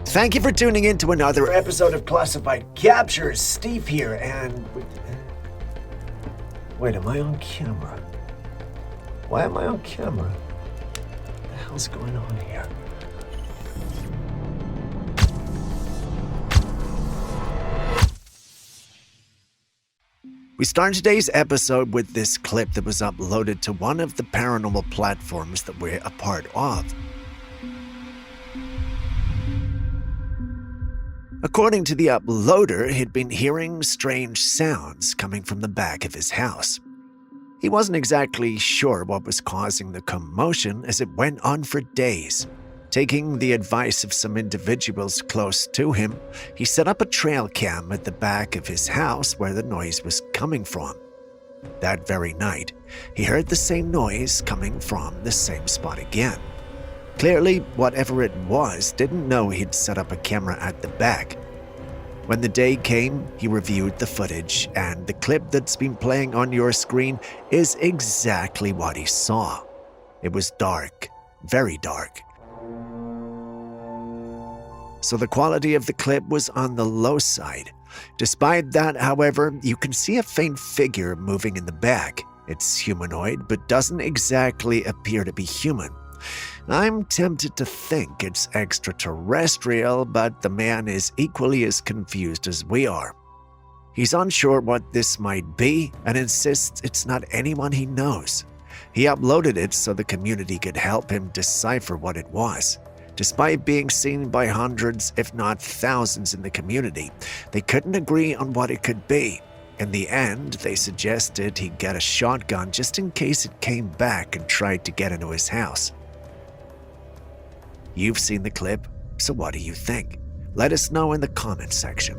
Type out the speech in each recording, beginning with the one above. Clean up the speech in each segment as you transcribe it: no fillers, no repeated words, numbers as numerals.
Thank you for tuning in to another episode of Classified Captures. Steve here, and... Wait, am I on camera? Why am I on camera? What the hell's going on here? We start today's episode with this clip that was uploaded to one of the paranormal platforms that we're a part of. According to the uploader, he'd been hearing strange sounds coming from the back of his house. He wasn't exactly sure what was causing the commotion as it went on for days. Taking the advice of some individuals close to him, he set up a Trailcam at the back of his house where the noise was coming from. That very night, he heard the same noise coming from the same spot again. Clearly, whatever it was didn't know he'd set up a camera at the back. When the day came, he reviewed the footage, and the clip that's been playing on your screen is exactly what he saw. It was dark, very dark. So the quality of the clip was on the low side. Despite that, however, you can see a faint figure moving in the back. It's humanoid, but doesn't exactly appear to be human. I'm tempted to think it's extraterrestrial, but the man is equally as confused as we are. He's unsure what this might be and insists it's not anyone he knows. He uploaded it so the community could help him decipher what it was. Despite being seen by hundreds, if not thousands in the community, they couldn't agree on what it could be. In the end, they suggested he get a shotgun just in case it came back and tried to get into his house. You've seen the clip, so what do you think? Let us know in the comments section.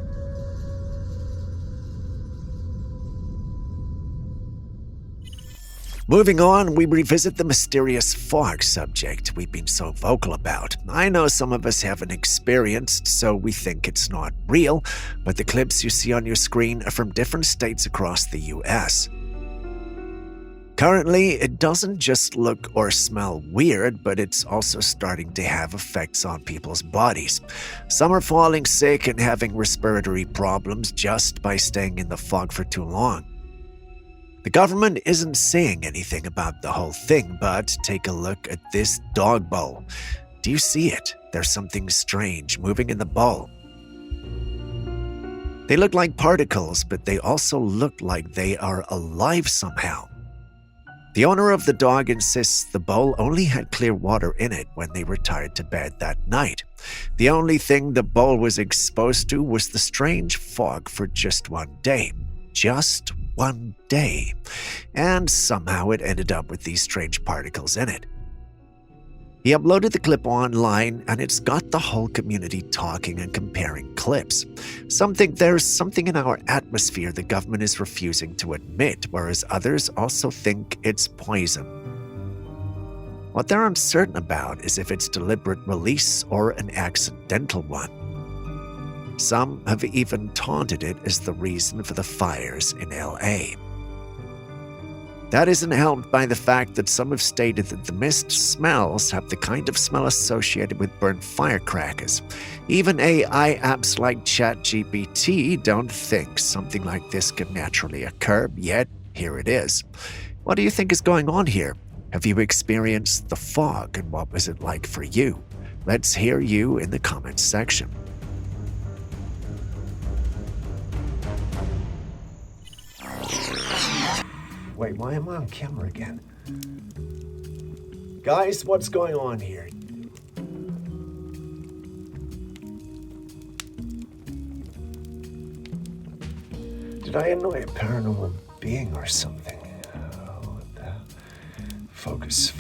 Moving on, we revisit the mysterious fog subject we've been so vocal about. I know some of us haven't experienced, so we think it's not real, but the clips you see on your screen are from different states across the US. Currently, it doesn't just look or smell weird, but it's also starting to have effects on people's bodies. Some are falling sick and having respiratory problems just by staying in the fog for too long. The government isn't saying anything about the whole thing, but take a look at this dog bowl. Do you see it? There's something strange moving in the bowl. They look like particles, but they also look like they are alive somehow. The owner of the dog insists the bowl only had clear water in it when they retired to bed that night. The only thing the bowl was exposed to was the strange fog for just one day. Just one day. And somehow it ended up with these strange particles in it. He uploaded the clip online, and it's got the whole community talking and comparing clips. Some think there's something in our atmosphere the government is refusing to admit, whereas others also think it's poison. What they're uncertain about is if it's deliberate release or an accidental one. Some have even taunted it as the reason for the fires in LA. That isn't helped by the fact that some have stated that the mist smells have the kind of smell associated with burnt firecrackers. Even AI apps like ChatGPT don't think something like this could naturally occur, yet here it is. What do you think is going on here? Have you experienced the fog, and what was it like for you? Let's hear you in the comments section. Wait, why am I on camera again? Guys, what's going on here? Did I annoy a paranormal being or something? What the... Focus.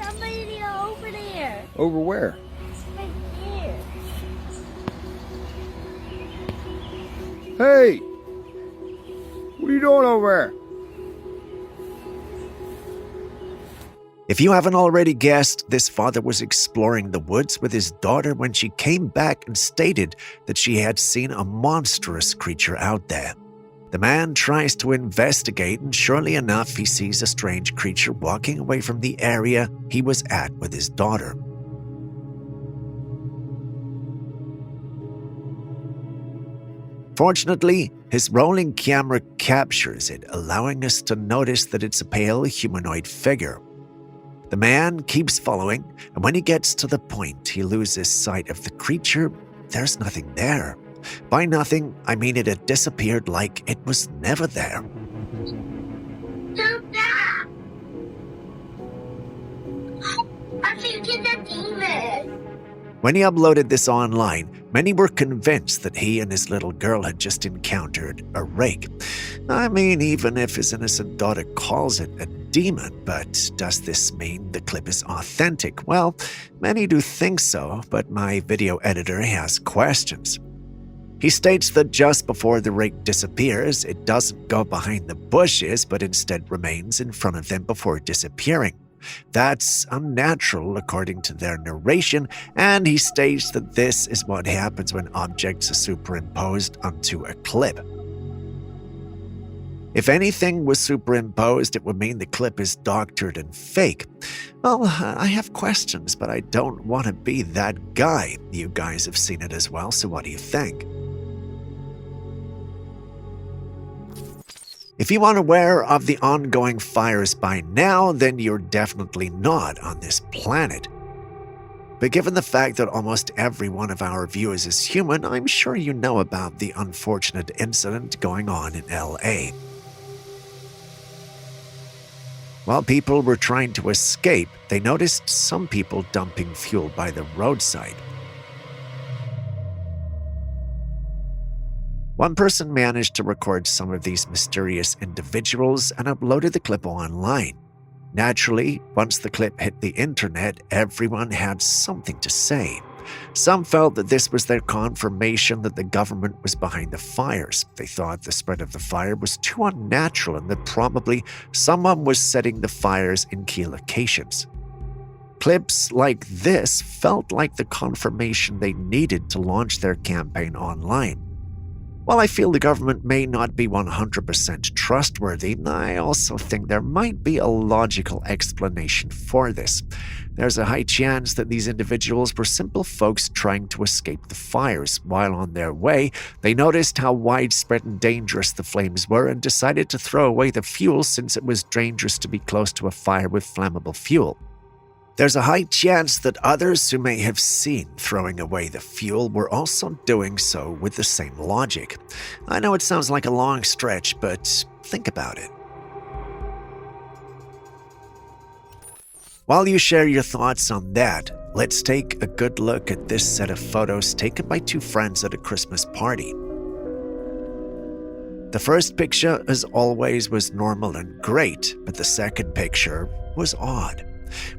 Somebody over there. Over where? Right there. Hey! What are you doing over there? If you haven't already guessed, this father was exploring the woods with his daughter when she came back and stated that she had seen a monstrous creature out there. The man tries to investigate, and surely enough, he sees a strange creature walking away from the area he was at with his daughter. Fortunately, his rolling camera captures it, allowing us to notice that it's a pale humanoid figure. The man keeps following, and when he gets to the point he loses sight of the creature, there's nothing there. By nothing, I mean it had disappeared like it was never there. Stop! I think it's a demon. When he uploaded this online, many were convinced that he and his little girl had just encountered a rake. I mean, even if his innocent daughter calls it a demon, but does this mean the clip is authentic? Well, many do think so, but my video editor has questions. He states that just before the rake disappears, it doesn't go behind the bushes, but instead remains in front of them before disappearing. That's unnatural according to their narration, and he states that this is what happens when objects are superimposed onto a clip. If anything was superimposed, it would mean the clip is doctored and fake. Well, I have questions, but I don't want to be that guy. You guys have seen it as well, so what do you think? If you aren't aware of the ongoing fires by now, then you're definitely not on this planet. But given the fact that almost every one of our viewers is human, I'm sure you know about the unfortunate incident going on in LA. While people were trying to escape, they noticed some people dumping fuel by the roadside. One person managed to record some of these mysterious individuals and uploaded the clip online. Naturally, once the clip hit the internet, everyone had something to say. Some felt that this was their confirmation that the government was behind the fires. They thought the spread of the fire was too unnatural and that probably someone was setting the fires in key locations. Clips like this felt like the confirmation they needed to launch their campaign online. While I feel the government may not be 100% trustworthy, I also think there might be a logical explanation for this. There's a high chance that these individuals were simple folks trying to escape the fires. While on their way, they noticed how widespread and dangerous the flames were and decided to throw away the fuel since it was dangerous to be close to a fire with flammable fuel. There's a high chance that others who may have seen throwing away the fuel were also doing so with the same logic. I know it sounds like a long stretch, but think about it. While you share your thoughts on that, let's take a good look at this set of photos taken by two friends at a Christmas party. The first picture, as always, was normal and great, but the second picture was odd.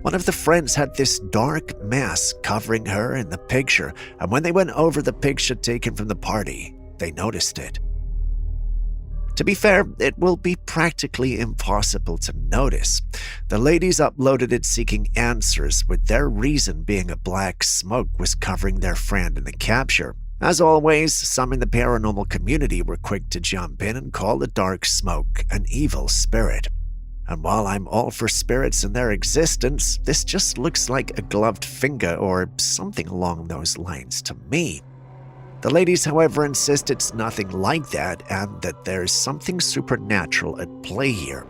One of the friends had this dark mask covering her in the picture, and when they went over the picture taken from the party, they noticed it. To be fair, it will be practically impossible to notice. The ladies uploaded it seeking answers, with their reason being a black smoke was covering their friend in the capture. As always, some in the paranormal community were quick to jump in and call the dark smoke an evil spirit. And while I'm all for spirits and their existence, this just looks like a gloved finger or something along those lines to me. The ladies, however, insist it's nothing like that and that there's something supernatural at play here.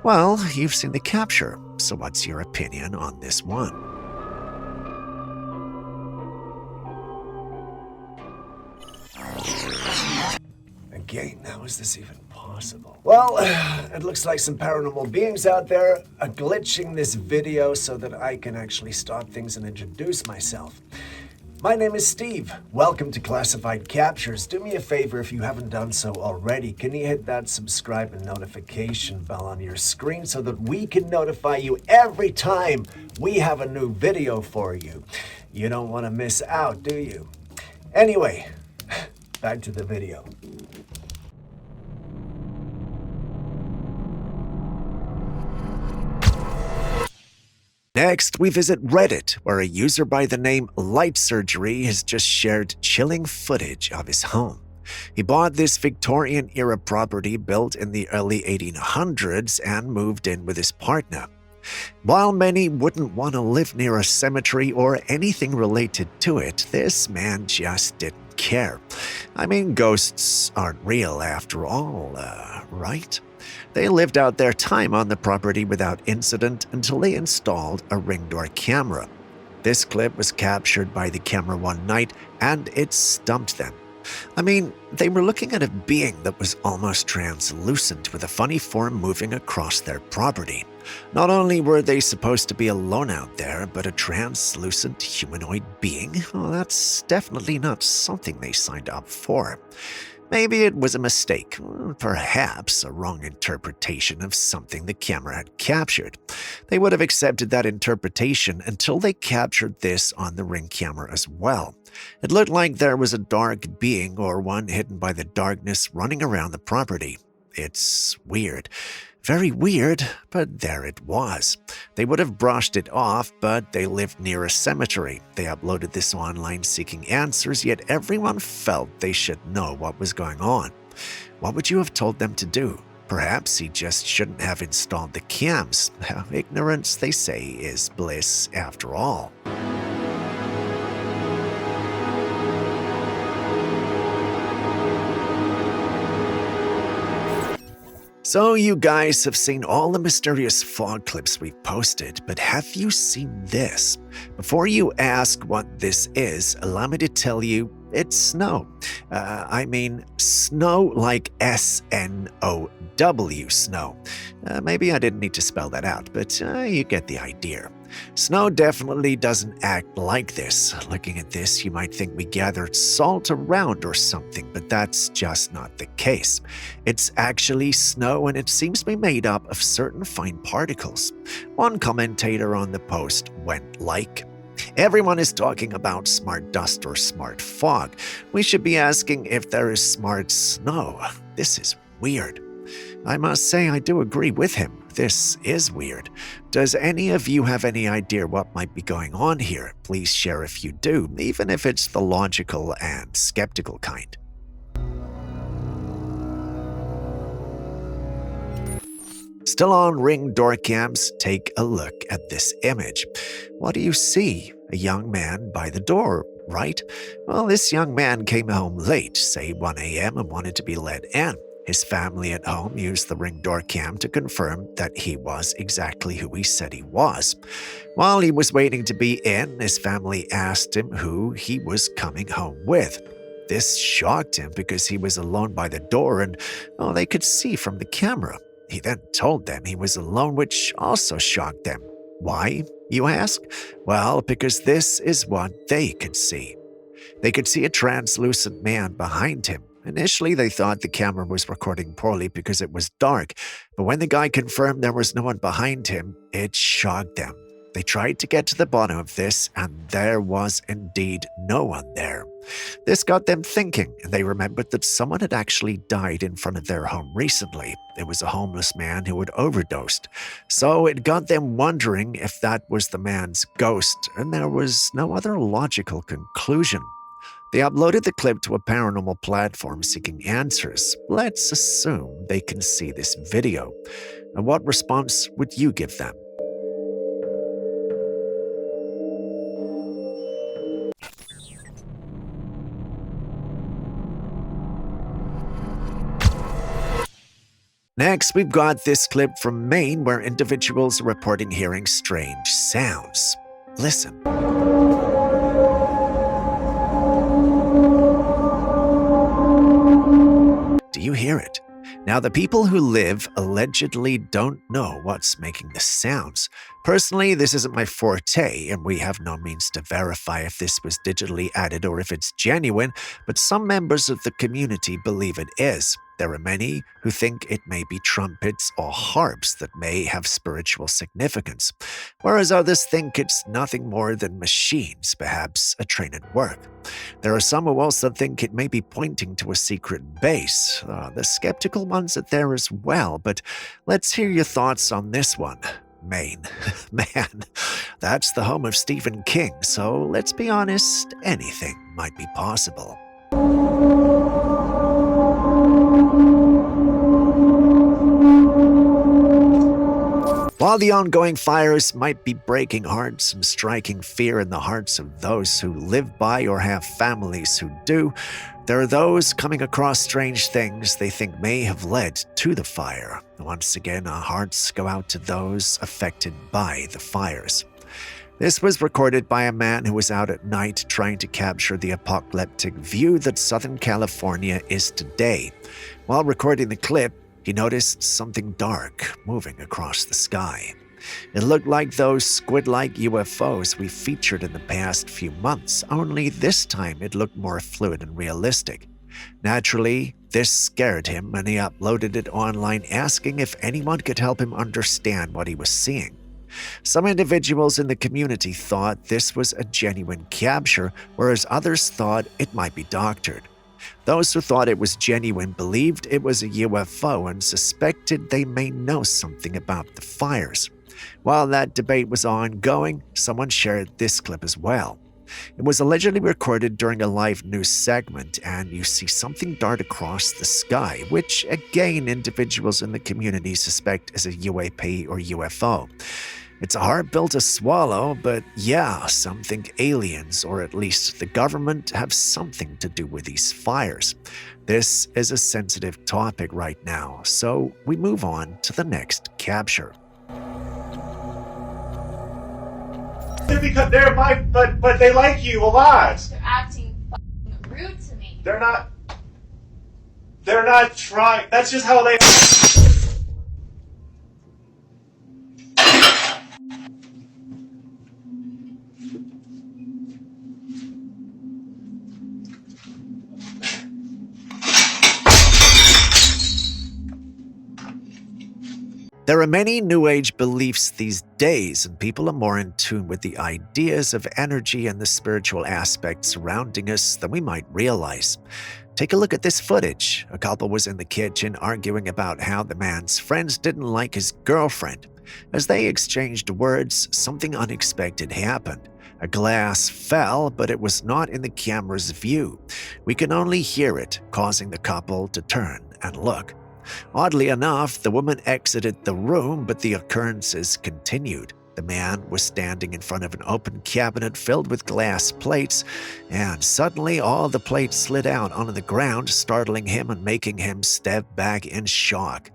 Well, you've seen the capture, so what's your opinion on this one? Again, how is this even possible? Well, it looks like some paranormal beings out there are glitching this video so that I can actually stop things and introduce myself. My name is Steve. Welcome to Classified Captures. Do me a favor if you haven't done so already. Can you hit that subscribe and notification bell on your screen so that we can notify you every time we have a new video for you? You don't want to miss out, do you? Anyway, back to the video. Next, we visit Reddit, where a user by the name Light Surgery has just shared chilling footage of his home. He bought this Victorian-era property built in the early 1800s and moved in with his partner. While many wouldn't want to live near a cemetery or anything related to it, this man just didn't care. I mean, ghosts aren't real after all, right? They lived out their time on the property without incident until they installed a ring door camera. This clip was captured by the camera one night, and it stumped them. I mean, they were looking at a being that was almost translucent with a funny form moving across their property. Not only were they supposed to be alone out there, but a translucent humanoid being? Well, that's definitely not something they signed up for. Maybe it was a mistake, perhaps a wrong interpretation of something the camera had captured. They would have accepted that interpretation until they captured this on the ring camera as well. It looked like there was a dark being or one hidden by the darkness running around the property. It's weird. Very weird, but there it was. They would have brushed it off, but they lived near a cemetery. They uploaded this online seeking answers, yet everyone felt they should know what was going on. What would you have told them to do? Perhaps he just shouldn't have installed the cams. Ignorance, they say, is bliss after all. So you guys have seen all the mysterious fog clips we've posted, but have you seen this? Before you ask what this is, allow me to tell you it's snow. I mean snow like S-N-O-W, snow. Maybe I didn't need to spell that out, but you get the idea. Snow definitely doesn't act like this. Looking at this, you might think we gathered salt around or something, but that's just not the case. It's actually snow, and it seems to be made up of certain fine particles. One commentator on the post went like, "Everyone is talking about smart dust or smart fog. We should be asking if there is smart snow. This is weird." I must say I do agree with him. This is weird. Does any of you have any idea what might be going on here? Please share if you do, even if it's the logical and skeptical kind. Still on Ring door cams, take a look at this image. What do you see? A young man by the door, right? Well, this young man came home late, say 1 a.m., and wanted to be let in. His family at home used the Ring door cam to confirm that he was exactly who he said he was. While he was waiting to be in, his family asked him who he was coming home with. This shocked him because he was alone by the door and they could see from the camera. He then told them he was alone, which also shocked them. Why, you ask? Well, because this is what they could see. They could see a translucent man behind him. Initially, they thought the camera was recording poorly because it was dark, but when the guy confirmed there was no one behind him, it shocked them. They tried to get to the bottom of this, and there was indeed no one there. This got them thinking, and they remembered that someone had actually died in front of their home recently. It was a homeless man who had overdosed. So it got them wondering if that was the man's ghost, and there was no other logical conclusion. They uploaded the clip to a paranormal platform seeking answers. Let's assume they can see this video. And what response would you give them? Next, we've got this clip from Maine where individuals are reporting hearing strange sounds. Listen. Do you hear it? Now, the people who live allegedly don't know what's making the sounds. Personally, this isn't my forte, and we have no means to verify if this was digitally added or if it's genuine, but some members of the community believe it is. There are many who think it may be trumpets or harps that may have spiritual significance, whereas others think it's nothing more than machines, perhaps a train at work. There are some who also think it may be pointing to a secret base. The skeptical ones are there as well, but let's hear your thoughts on this one. Maine. Man, that's the home of Stephen King, so let's be honest, anything might be possible. While the ongoing fires might be breaking hearts and striking fear in the hearts of those who live by or have families who do, there are those coming across strange things they think may have led to the fire. Once again, our hearts go out to those affected by the fires. This was recorded by a man who was out at night trying to capture the apocalyptic view that Southern California is today. While recording the clip, he noticed something dark moving across the sky. It looked like those squid-like UFOs we featured in the past few months, only this time it looked more fluid and realistic. Naturally, this scared him and he uploaded it online asking if anyone could help him understand what he was seeing. Some individuals in the community thought this was a genuine capture, whereas others thought it might be doctored. Those who thought it was genuine believed it was a UFO and suspected they may know something about the fires. While that debate was ongoing, someone shared this clip as well. It was allegedly recorded during a live news segment, and you see something dart across the sky, which again individuals in the community suspect is a UAP or UFO. It's a hard pill to swallow, but yeah, some think aliens, or at least the government, have something to do with these fires. This is a sensitive topic right now, so we move on to the next capture. Because they're but they like you a lot. They're acting fucking rude to me. They're not trying. That's just how they. There are many New Age beliefs these days, and people are more in tune with the ideas of energy and the spiritual aspects surrounding us than we might realize. Take a look at this footage. A couple was in the kitchen arguing about how the man's friends didn't like his girlfriend. As they exchanged words, something unexpected happened. A glass fell, but it was not in the camera's view. We can only hear it, causing the couple to turn and look. Oddly enough, the woman exited the room, but the occurrences continued. The man was standing in front of an open cabinet filled with glass plates, and suddenly all the plates slid out onto the ground, startling him and making him step back in shock.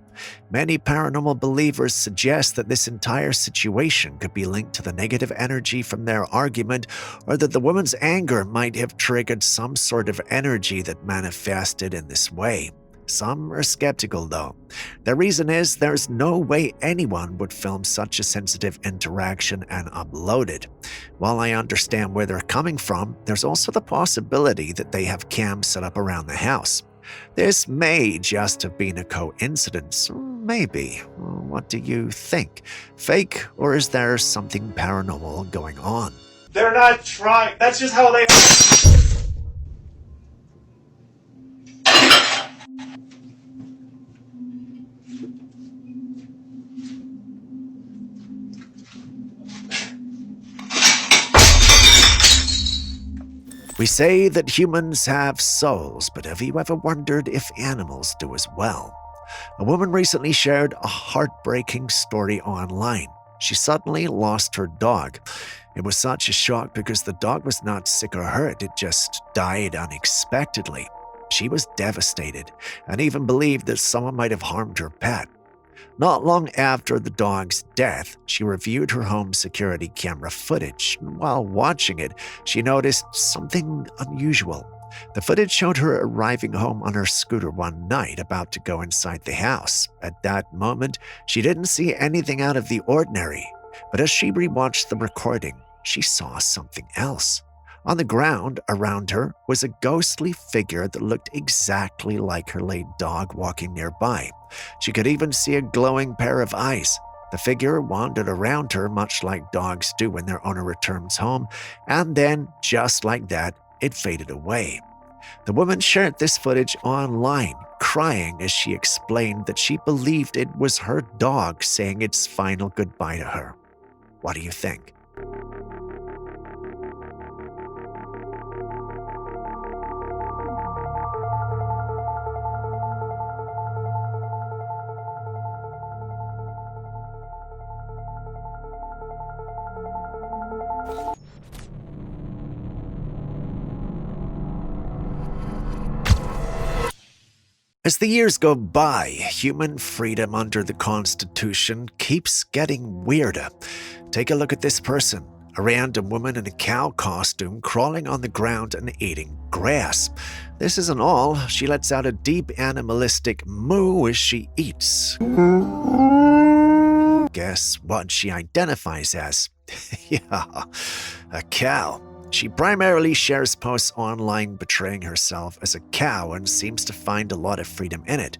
Many paranormal believers suggest that this entire situation could be linked to the negative energy from their argument, or that the woman's anger might have triggered some sort of energy that manifested in this way. Some are skeptical, though. The reason is there's no way anyone would film such a sensitive interaction and upload it. While I understand where they're coming from, there's also the possibility that they have cams set up around the house. This may just have been a coincidence. Maybe. What do you think? Fake, or is there something paranormal going on? They're not trying. That's just how they. We say that humans have souls, but have you ever wondered if animals do as well? A woman recently shared a heartbreaking story online. She suddenly lost her dog. It was such a shock because the dog was not sick or hurt, it just died unexpectedly. She was devastated and even believed that someone might have harmed her pet. Not long after the dog's death, she reviewed her home security camera footage. While watching it, she noticed something unusual. The footage showed her arriving home on her scooter one night, about to go inside the house. At that moment, she didn't see anything out of the ordinary. But as she rewatched the recording, she saw something else. On the ground around her was a ghostly figure that looked exactly like her late dog walking nearby. She could even see a glowing pair of eyes. The figure wandered around her much like dogs do when their owner returns home, and then, just like that, it faded away. The woman shared this footage online, crying as she explained that she believed it was her dog saying its final goodbye to her. What do you think? As the years go by, human freedom under the Constitution keeps getting weirder. Take a look at this person, a random woman in a cow costume crawling on the ground and eating grass. This isn't all. She lets out a deep animalistic moo as she eats. Guess what she identifies as? Yeah, a cow. She primarily shares posts online portraying herself as a cow and seems to find a lot of freedom in it.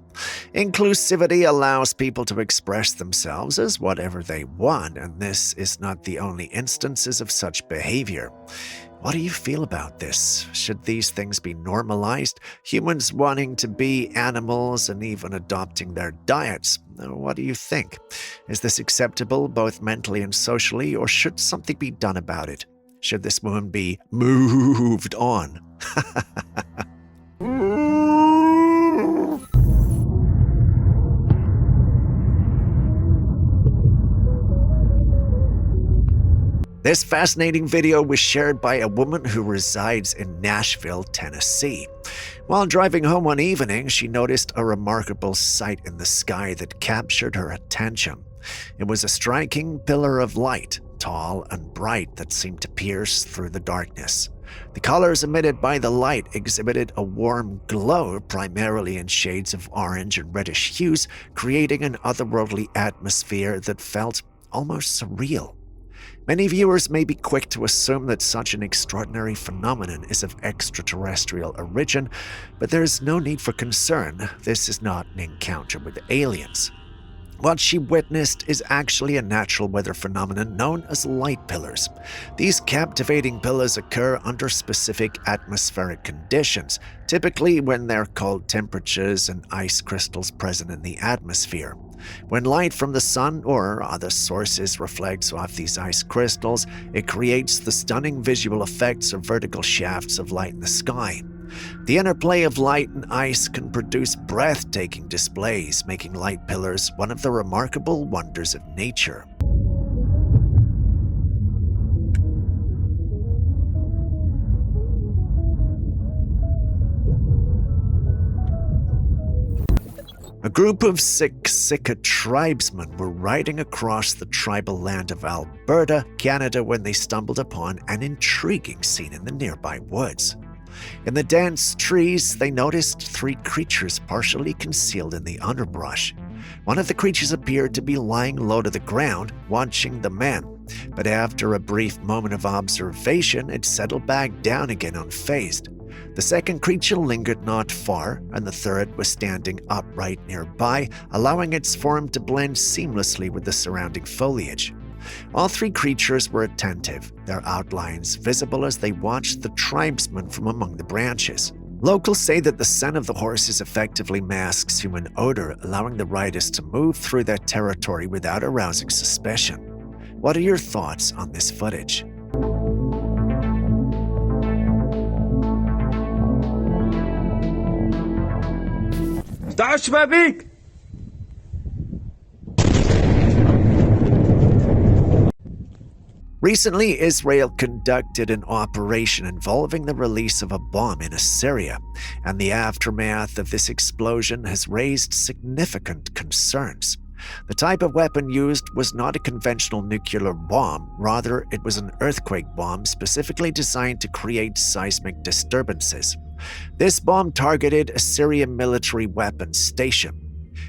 Inclusivity allows people to express themselves as whatever they want, and this is not the only instances of such behavior. What do you feel about this? Should these things be normalized? Humans wanting to be animals and even adopting their diets. What do you think? Is this acceptable both mentally and socially, or should something be done about it? Should this woman be moved on? This fascinating video was shared by a woman who resides in Nashville, Tennessee. While driving home one evening, she noticed a remarkable sight in the sky that captured her attention. It was a striking pillar of light, tall and bright, that seemed to pierce through the darkness. The colors emitted by the light exhibited a warm glow, primarily in shades of orange and reddish hues, creating an otherworldly atmosphere that felt almost surreal. Many viewers may be quick to assume that such an extraordinary phenomenon is of extraterrestrial origin, but there is no need for concern. This is not an encounter with aliens. What she witnessed is actually a natural weather phenomenon known as light pillars. These captivating pillars occur under specific atmospheric conditions, typically when there are cold temperatures and ice crystals present in the atmosphere. When light from the sun or other sources reflects off these ice crystals, it creates the stunning visual effects of vertical shafts of light in the sky. The interplay of light and ice can produce breathtaking displays, making light pillars one of the remarkable wonders of nature. A group of Siksika tribesmen were riding across the tribal land of Alberta, Canada, when they stumbled upon an intriguing scene in the nearby woods. In the dense trees, they noticed three creatures partially concealed in the underbrush. One of the creatures appeared to be lying low to the ground, watching the men, but after a brief moment of observation, it settled back down again unfazed. The second creature lingered not far, and the third was standing upright nearby, allowing its form to blend seamlessly with the surrounding foliage. All three creatures were attentive, their outlines visible as they watched the tribesmen from among the branches. Locals say that the scent of the horses effectively masks human odor, allowing the riders to move through their territory without arousing suspicion. What are your thoughts on this footage? Recently, Israel conducted an operation involving the release of a bomb in Syria, and the aftermath of this explosion has raised significant concerns. The type of weapon used was not a conventional nuclear bomb, rather it was an earthquake bomb specifically designed to create seismic disturbances. This bomb targeted a Syrian military weapons station.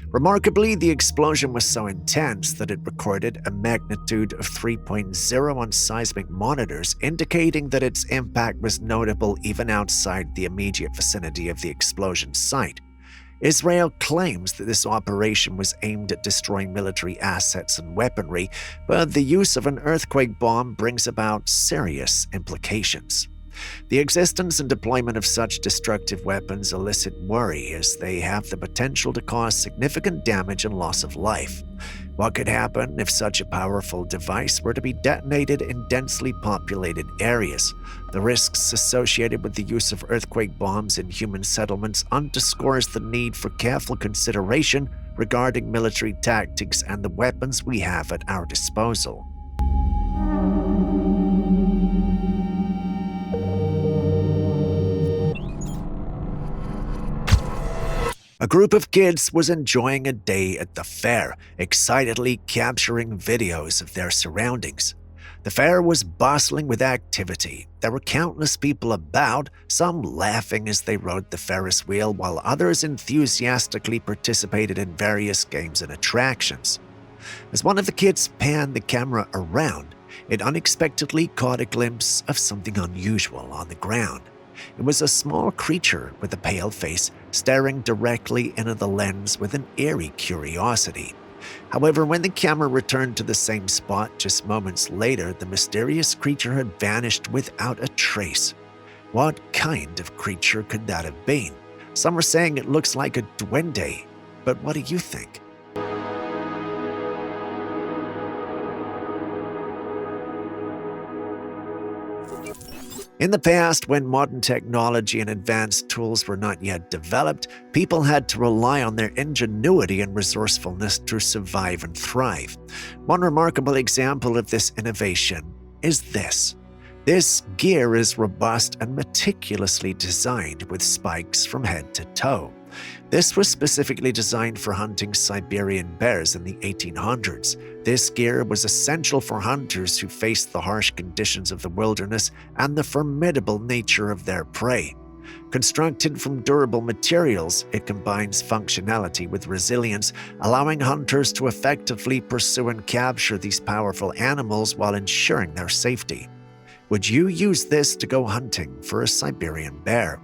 Remarkably, the explosion was so intense that it recorded a magnitude of 3.0 on seismic monitors, indicating that its impact was notable even outside the immediate vicinity of the explosion site. Israel claims that this operation was aimed at destroying military assets and weaponry, but the use of an earthquake bomb brings about serious implications. The existence and deployment of such destructive weapons elicit worry, as they have the potential to cause significant damage and loss of life. What could happen if such a powerful device were to be detonated in densely populated areas? The risks associated with the use of earthquake bombs in human settlements underscores the need for careful consideration regarding military tactics and the weapons we have at our disposal. A group of kids was enjoying a day at the fair, excitedly capturing videos of their surroundings. The fair was bustling with activity. There were countless people about, some laughing as they rode the Ferris wheel, while others enthusiastically participated in various games and attractions. As one of the kids panned the camera around, it unexpectedly caught a glimpse of something unusual on the ground. It was a small creature with a pale face, staring directly into the lens with an eerie curiosity. However, when the camera returned to the same spot just moments later, the mysterious creature had vanished without a trace. What kind of creature could that have been? Some are saying it looks like a duende, but what do you think? In the past, when modern technology and advanced tools were not yet developed, people had to rely on their ingenuity and resourcefulness to survive and thrive. One remarkable example of this innovation is this. This gear is robust and meticulously designed with spikes from head to toe. This was specifically designed for hunting Siberian bears in the 1800s. This gear was essential for hunters who faced the harsh conditions of the wilderness and the formidable nature of their prey. Constructed from durable materials, it combines functionality with resilience, allowing hunters to effectively pursue and capture these powerful animals while ensuring their safety. Would you use this to go hunting for a Siberian bear?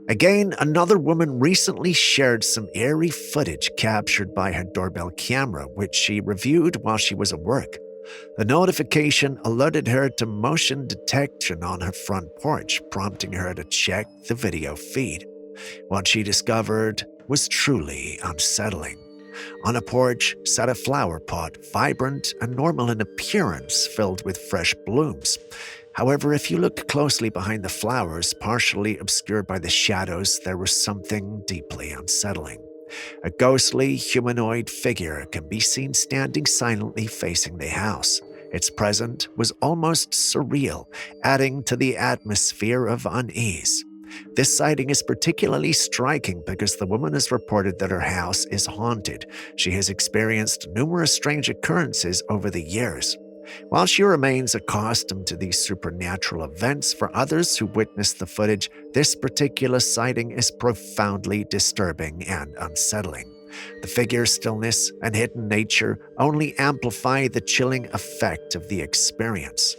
Again, another woman recently shared some eerie footage captured by her doorbell camera, which she reviewed while she was at work. The notification alerted her to motion detection on her front porch, prompting her to check the video feed. What she discovered was truly unsettling. On a porch sat a flower pot, vibrant and normal in appearance, filled with fresh blooms. However, if you looked closely behind the flowers, partially obscured by the shadows, there was something deeply unsettling. A ghostly, humanoid figure can be seen standing silently facing the house. Its presence was almost surreal, adding to the atmosphere of unease. This sighting is particularly striking because the woman has reported that her house is haunted. She has experienced numerous strange occurrences over the years. While she remains accustomed to these supernatural events, for others who witnessed the footage, this particular sighting is profoundly disturbing and unsettling. The figure's stillness and hidden nature only amplify the chilling effect of the experience.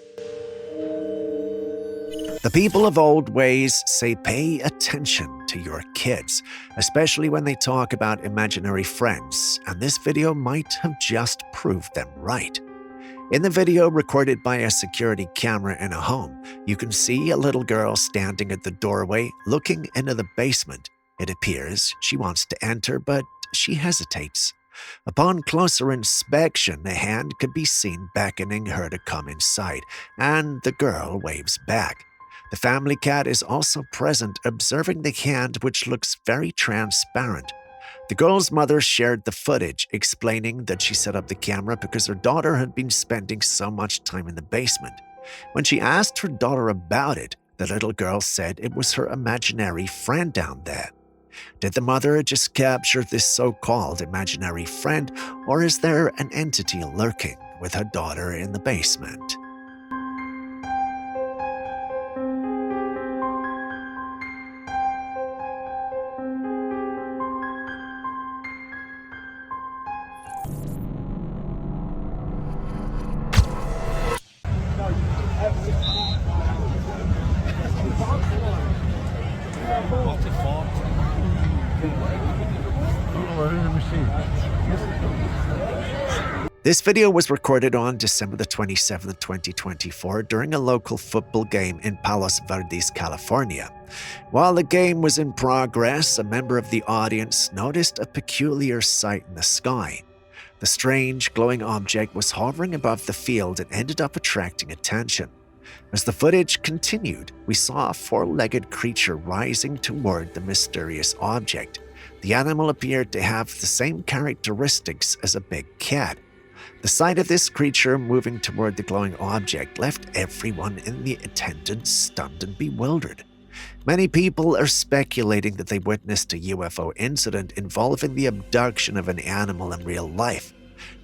The people of old ways say pay attention to your kids, especially when they talk about imaginary friends, and this video might have just proved them right. In the video recorded by a security camera in a home, you can see a little girl standing at the doorway looking into the basement. It appears she wants to enter, but she hesitates. Upon closer inspection, a hand could be seen beckoning her to come inside, and the girl waves back. The family cat is also present, observing the hand, which looks very transparent. The girl's mother shared the footage, explaining that she set up the camera because her daughter had been spending so much time in the basement. When she asked her daughter about it, the little girl said it was her imaginary friend down there. Did the mother just capture this so-called imaginary friend, or is there an entity lurking with her daughter in the basement? This video was recorded on December the 27th, 2024 during a local football game in Palos Verdes, California. While the game was in progress, a member of the audience noticed a peculiar sight in the sky. The strange, glowing object was hovering above the field and ended up attracting attention. As the footage continued, we saw a four-legged creature rising toward the mysterious object. The animal appeared to have the same characteristics as a big cat. The sight of this creature moving toward the glowing object left everyone in the attendance stunned and bewildered. Many people are speculating that they witnessed a UFO incident involving the abduction of an animal in real life.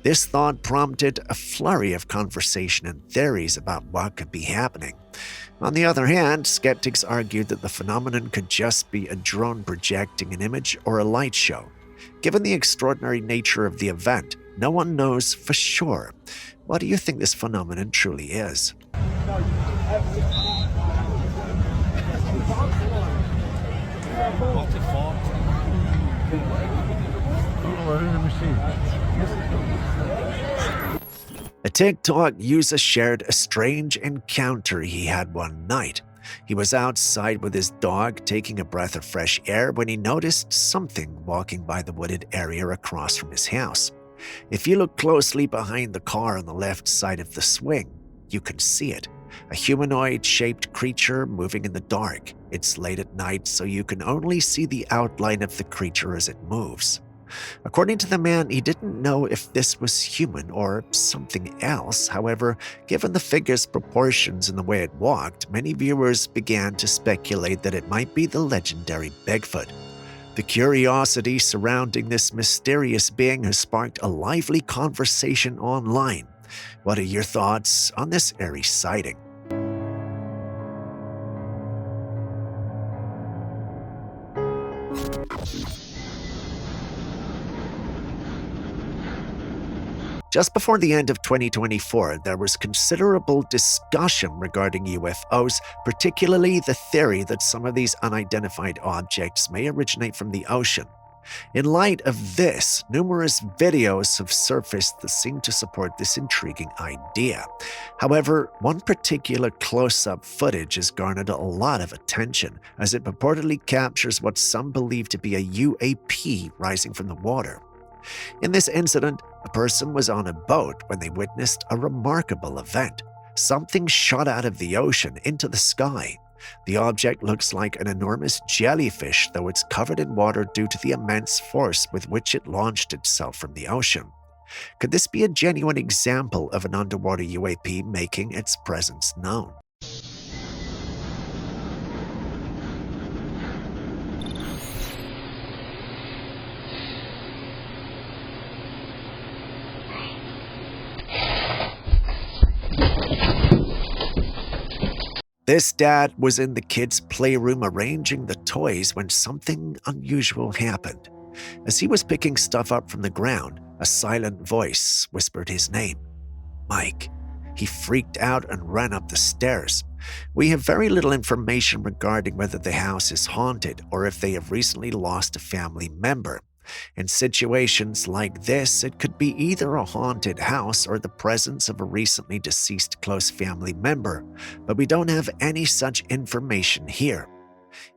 This thought prompted a flurry of conversation and theories about what could be happening. On the other hand, skeptics argued that the phenomenon could just be a drone projecting an image or a light show. Given the extraordinary nature of the event, no one knows for sure. What do you think this phenomenon truly is? A TikTok user shared a strange encounter he had one night. He was outside with his dog taking a breath of fresh air when he noticed something walking by the wooded area across from his house. If you look closely behind the car on the left side of the swing, you can see it. A humanoid-shaped creature moving in the dark. It's late at night, so you can only see the outline of the creature as it moves. According to the man, he didn't know if this was human or something else. However, given the figure's proportions and the way it walked, many viewers began to speculate that it might be the legendary Bigfoot. The curiosity surrounding this mysterious being has sparked a lively conversation online. What are your thoughts on this eerie sighting? Just before the end of 2024, there was considerable discussion regarding UFOs, particularly the theory that some of these unidentified objects may originate from the ocean. In light of this, numerous videos have surfaced that seem to support this intriguing idea. However, one particular close-up footage has garnered a lot of attention, as it purportedly captures what some believe to be a UAP rising from the water. In this incident, a person was on a boat when they witnessed a remarkable event. Something shot out of the ocean into the sky. The object looks like an enormous jellyfish, though it's covered in water due to the immense force with which it launched itself from the ocean. Could this be a genuine example of an underwater UAP making its presence known? This dad was in the kids' playroom arranging the toys when something unusual happened. As he was picking stuff up from the ground, a silent voice whispered his name, Mike. He freaked out and ran up the stairs. We have very little information regarding whether the house is haunted or if they have recently lost a family member. In situations like this, it could be either a haunted house or the presence of a recently deceased close family member, but we don't have any such information here.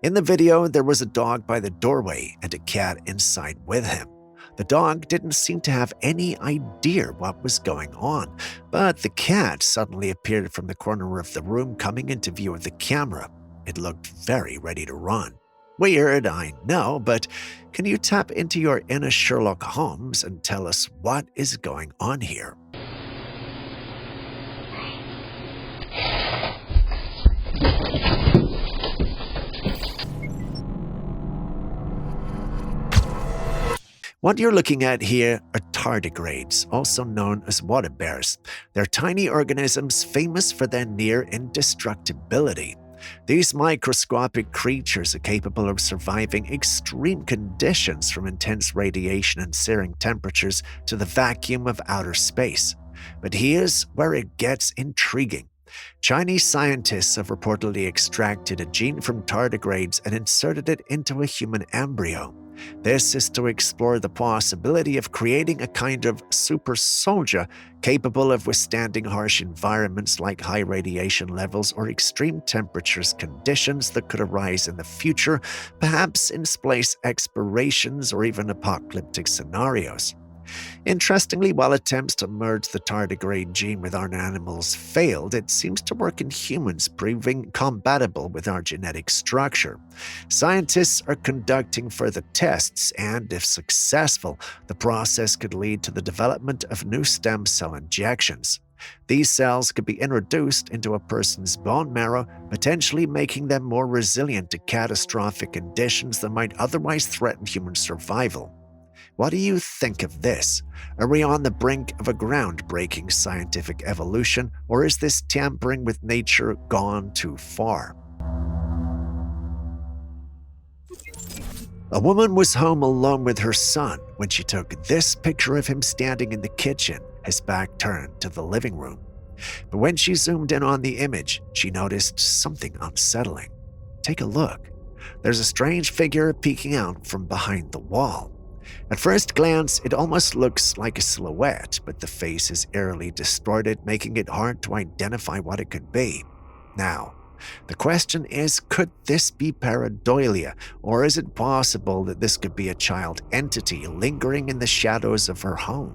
In the video, there was a dog by the doorway and a cat inside with him. The dog didn't seem to have any idea what was going on, but the cat suddenly appeared from the corner of the room coming into view of the camera. It looked very ready to run. Weird, I know, but can you tap into your inner Sherlock Holmes and tell us what is going on here? What you're looking at here are tardigrades, also known as water bears. They're tiny organisms famous for their near indestructibility. These microscopic creatures are capable of surviving extreme conditions from intense radiation and searing temperatures to the vacuum of outer space. But here's where it gets intriguing. Chinese scientists have reportedly extracted a gene from tardigrades and inserted it into a human embryo. This is to explore the possibility of creating a kind of super soldier capable of withstanding harsh environments like high radiation levels or extreme temperatures conditions that could arise in the future, perhaps in space explorations or even apocalyptic scenarios. Interestingly, while attempts to merge the tardigrade gene with our animals failed, it seems to work in humans, proving compatible with our genetic structure. Scientists are conducting further tests, and if successful, the process could lead to the development of new stem cell injections. These cells could be introduced into a person's bone marrow, potentially making them more resilient to catastrophic conditions that might otherwise threaten human survival. What do you think of this? Are we on the brink of a groundbreaking scientific evolution, or is this tampering with nature gone too far? A woman was home alone with her son when she took this picture of him standing in the kitchen, his back turned to the living room. But when she zoomed in on the image, she noticed something unsettling. Take a look. There's a strange figure peeking out from behind the wall. At first glance, it almost looks like a silhouette, but the face is eerily distorted, making it hard to identify what it could be. Now, the question is, could this be pareidolia, or is it possible that this could be a child entity lingering in the shadows of her home?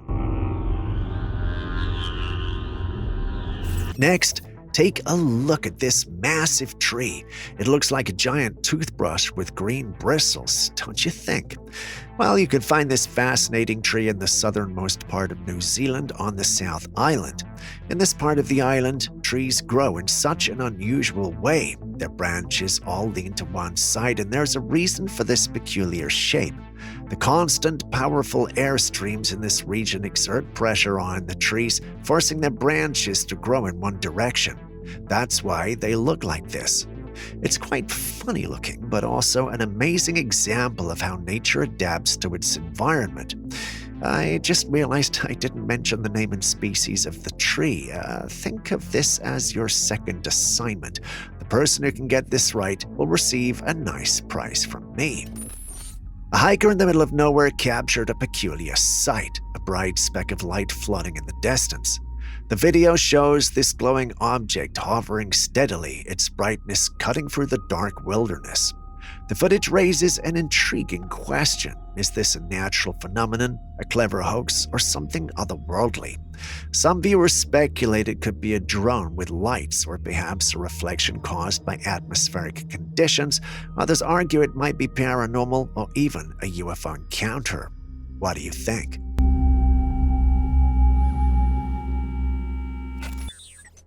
Next, take a look at this massive tree. It looks like a giant toothbrush with green bristles, don't you think? Well, you can find this fascinating tree in the southernmost part of New Zealand on the South Island. In this part of the island, trees grow in such an unusual way. Their branches all lean to one side, and there's a reason for this peculiar shape. The constant, powerful air streams in this region exert pressure on the trees, forcing their branches to grow in one direction. That's why they look like this. It's quite funny looking, but also an amazing example of how nature adapts to its environment. I just realized I didn't mention the name and species of the tree. Think of this as your second assignment. The person who can get this right will receive a nice prize from me. A hiker in the middle of nowhere captured a peculiar sight, a bright speck of light floating in the distance. The video shows this glowing object hovering steadily, its brightness cutting through the dark wilderness. The footage raises an intriguing question. Is this a natural phenomenon, a clever hoax, or something otherworldly? Some viewers speculate it could be a drone with lights, or perhaps a reflection caused by atmospheric conditions. Others argue it might be paranormal or even a UFO encounter. What do you think?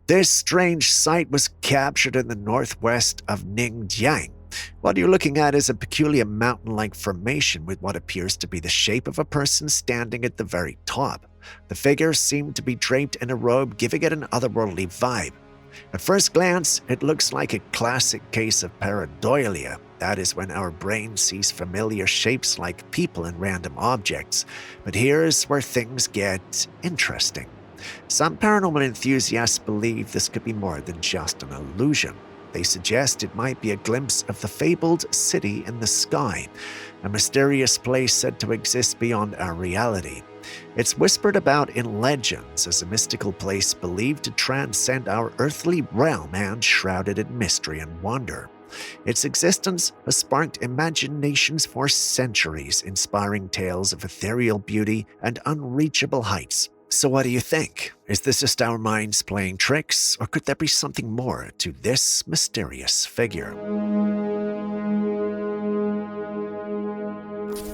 This strange sight was captured in the northwest of Ningjiang. What you're looking at is a peculiar mountain-like formation with what appears to be the shape of a person standing at the very top. The figure seemed to be draped in a robe, giving it an otherworldly vibe. At first glance, it looks like a classic case of pareidolia. That is when our brain sees familiar shapes like people and random objects. But here's where things get interesting. Some paranormal enthusiasts believe this could be more than just an illusion. They suggest it might be a glimpse of the fabled city in the sky, a mysterious place said to exist beyond our reality. It's whispered about in legends as a mystical place believed to transcend our earthly realm and shrouded in mystery and wonder. Its existence has sparked imaginations for centuries, inspiring tales of ethereal beauty and unreachable heights. So what do you think? Is this just our minds playing tricks, or could there be something more to this mysterious figure?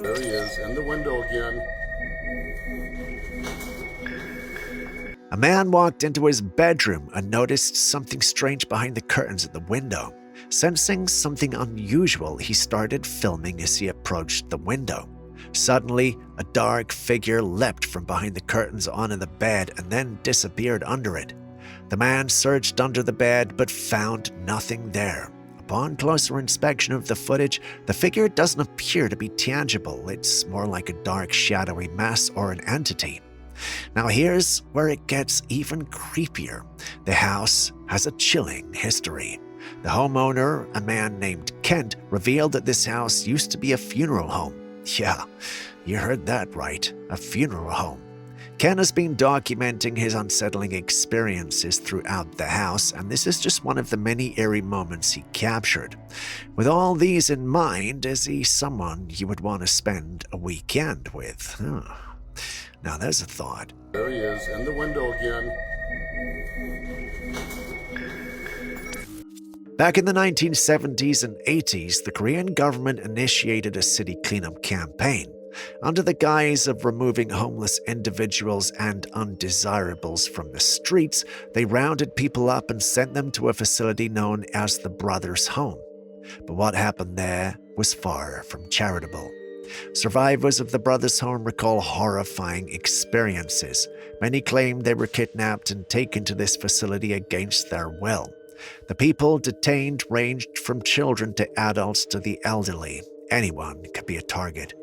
There he is, in the window again. A man walked into his bedroom and noticed something strange behind the curtains at the window. Sensing something unusual, he started filming as he approached the window. Suddenly, a dark figure leapt from behind the curtains onto the bed and then disappeared under it. The man searched under the bed but found nothing there. Upon closer inspection of the footage, the figure doesn't appear to be tangible. It's more like a dark, shadowy mass or an entity. Now here's where it gets even creepier. The house has a chilling history. The homeowner, a man named Kent, revealed that this house used to be a funeral home. Yeah, you heard that right, a funeral home. Ken has been documenting his unsettling experiences throughout the house, and this is just one of the many eerie moments he captured. With all these in mind, is he someone you would want to spend a weekend with? Now there's a thought. There he is, in the window again. Back in the 1970s and 80s, the Korean government initiated a city cleanup campaign. Under the guise of removing homeless individuals and undesirables from the streets, they rounded people up and sent them to a facility known as the Brothers' Home. But what happened there was far from charitable. Survivors of the Brothers' Home recall horrifying experiences. Many claim they were kidnapped and taken to this facility against their will. The people detained ranged from children to adults to the elderly. Anyone could be a target.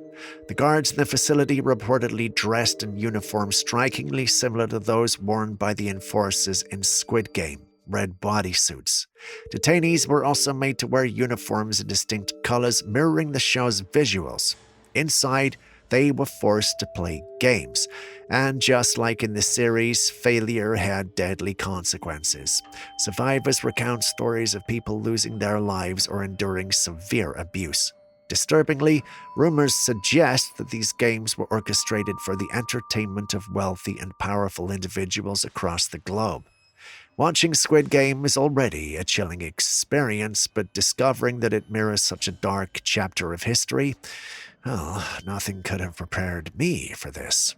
The guards in the facility reportedly dressed in uniforms strikingly similar to those worn by the enforcers in Squid Game, red bodysuits. Detainees were also made to wear uniforms in distinct colors mirroring the show's visuals. Inside, they were forced to play games, and just like in the series, failure had deadly consequences. Survivors recount stories of people losing their lives or enduring severe abuse. Disturbingly, rumors suggest that these games were orchestrated for the entertainment of wealthy and powerful individuals across the globe. Watching Squid Game is already a chilling experience, but discovering that it mirrors such a dark chapter of history, well, nothing could have prepared me for this.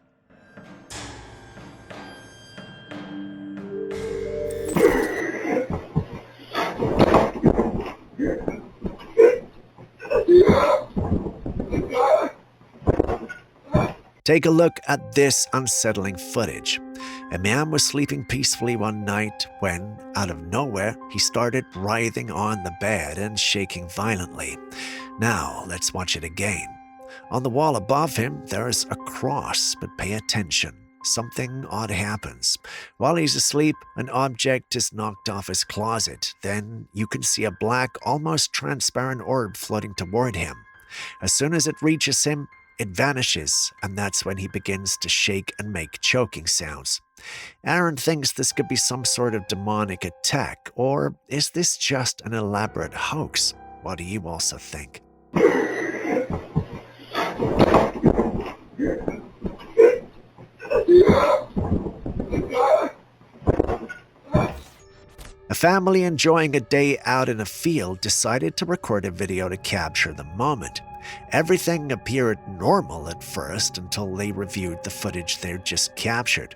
Take a look at this unsettling footage. A man was sleeping peacefully one night when, out of nowhere, he started writhing on the bed and shaking violently. Now, let's watch it again. On the wall above him, there's a cross, but pay attention. Something odd happens. While he's asleep, an object is knocked off his closet. Then you can see a black, almost transparent orb floating toward him. As soon as it reaches him, it vanishes, and that's when he begins to shake and make choking sounds. Aaron thinks this could be some sort of demonic attack, or is this just an elaborate hoax? What do you also think? A family enjoying a day out in a field decided to record a video to capture the moment. Everything appeared normal at first until they reviewed the footage they'd just captured.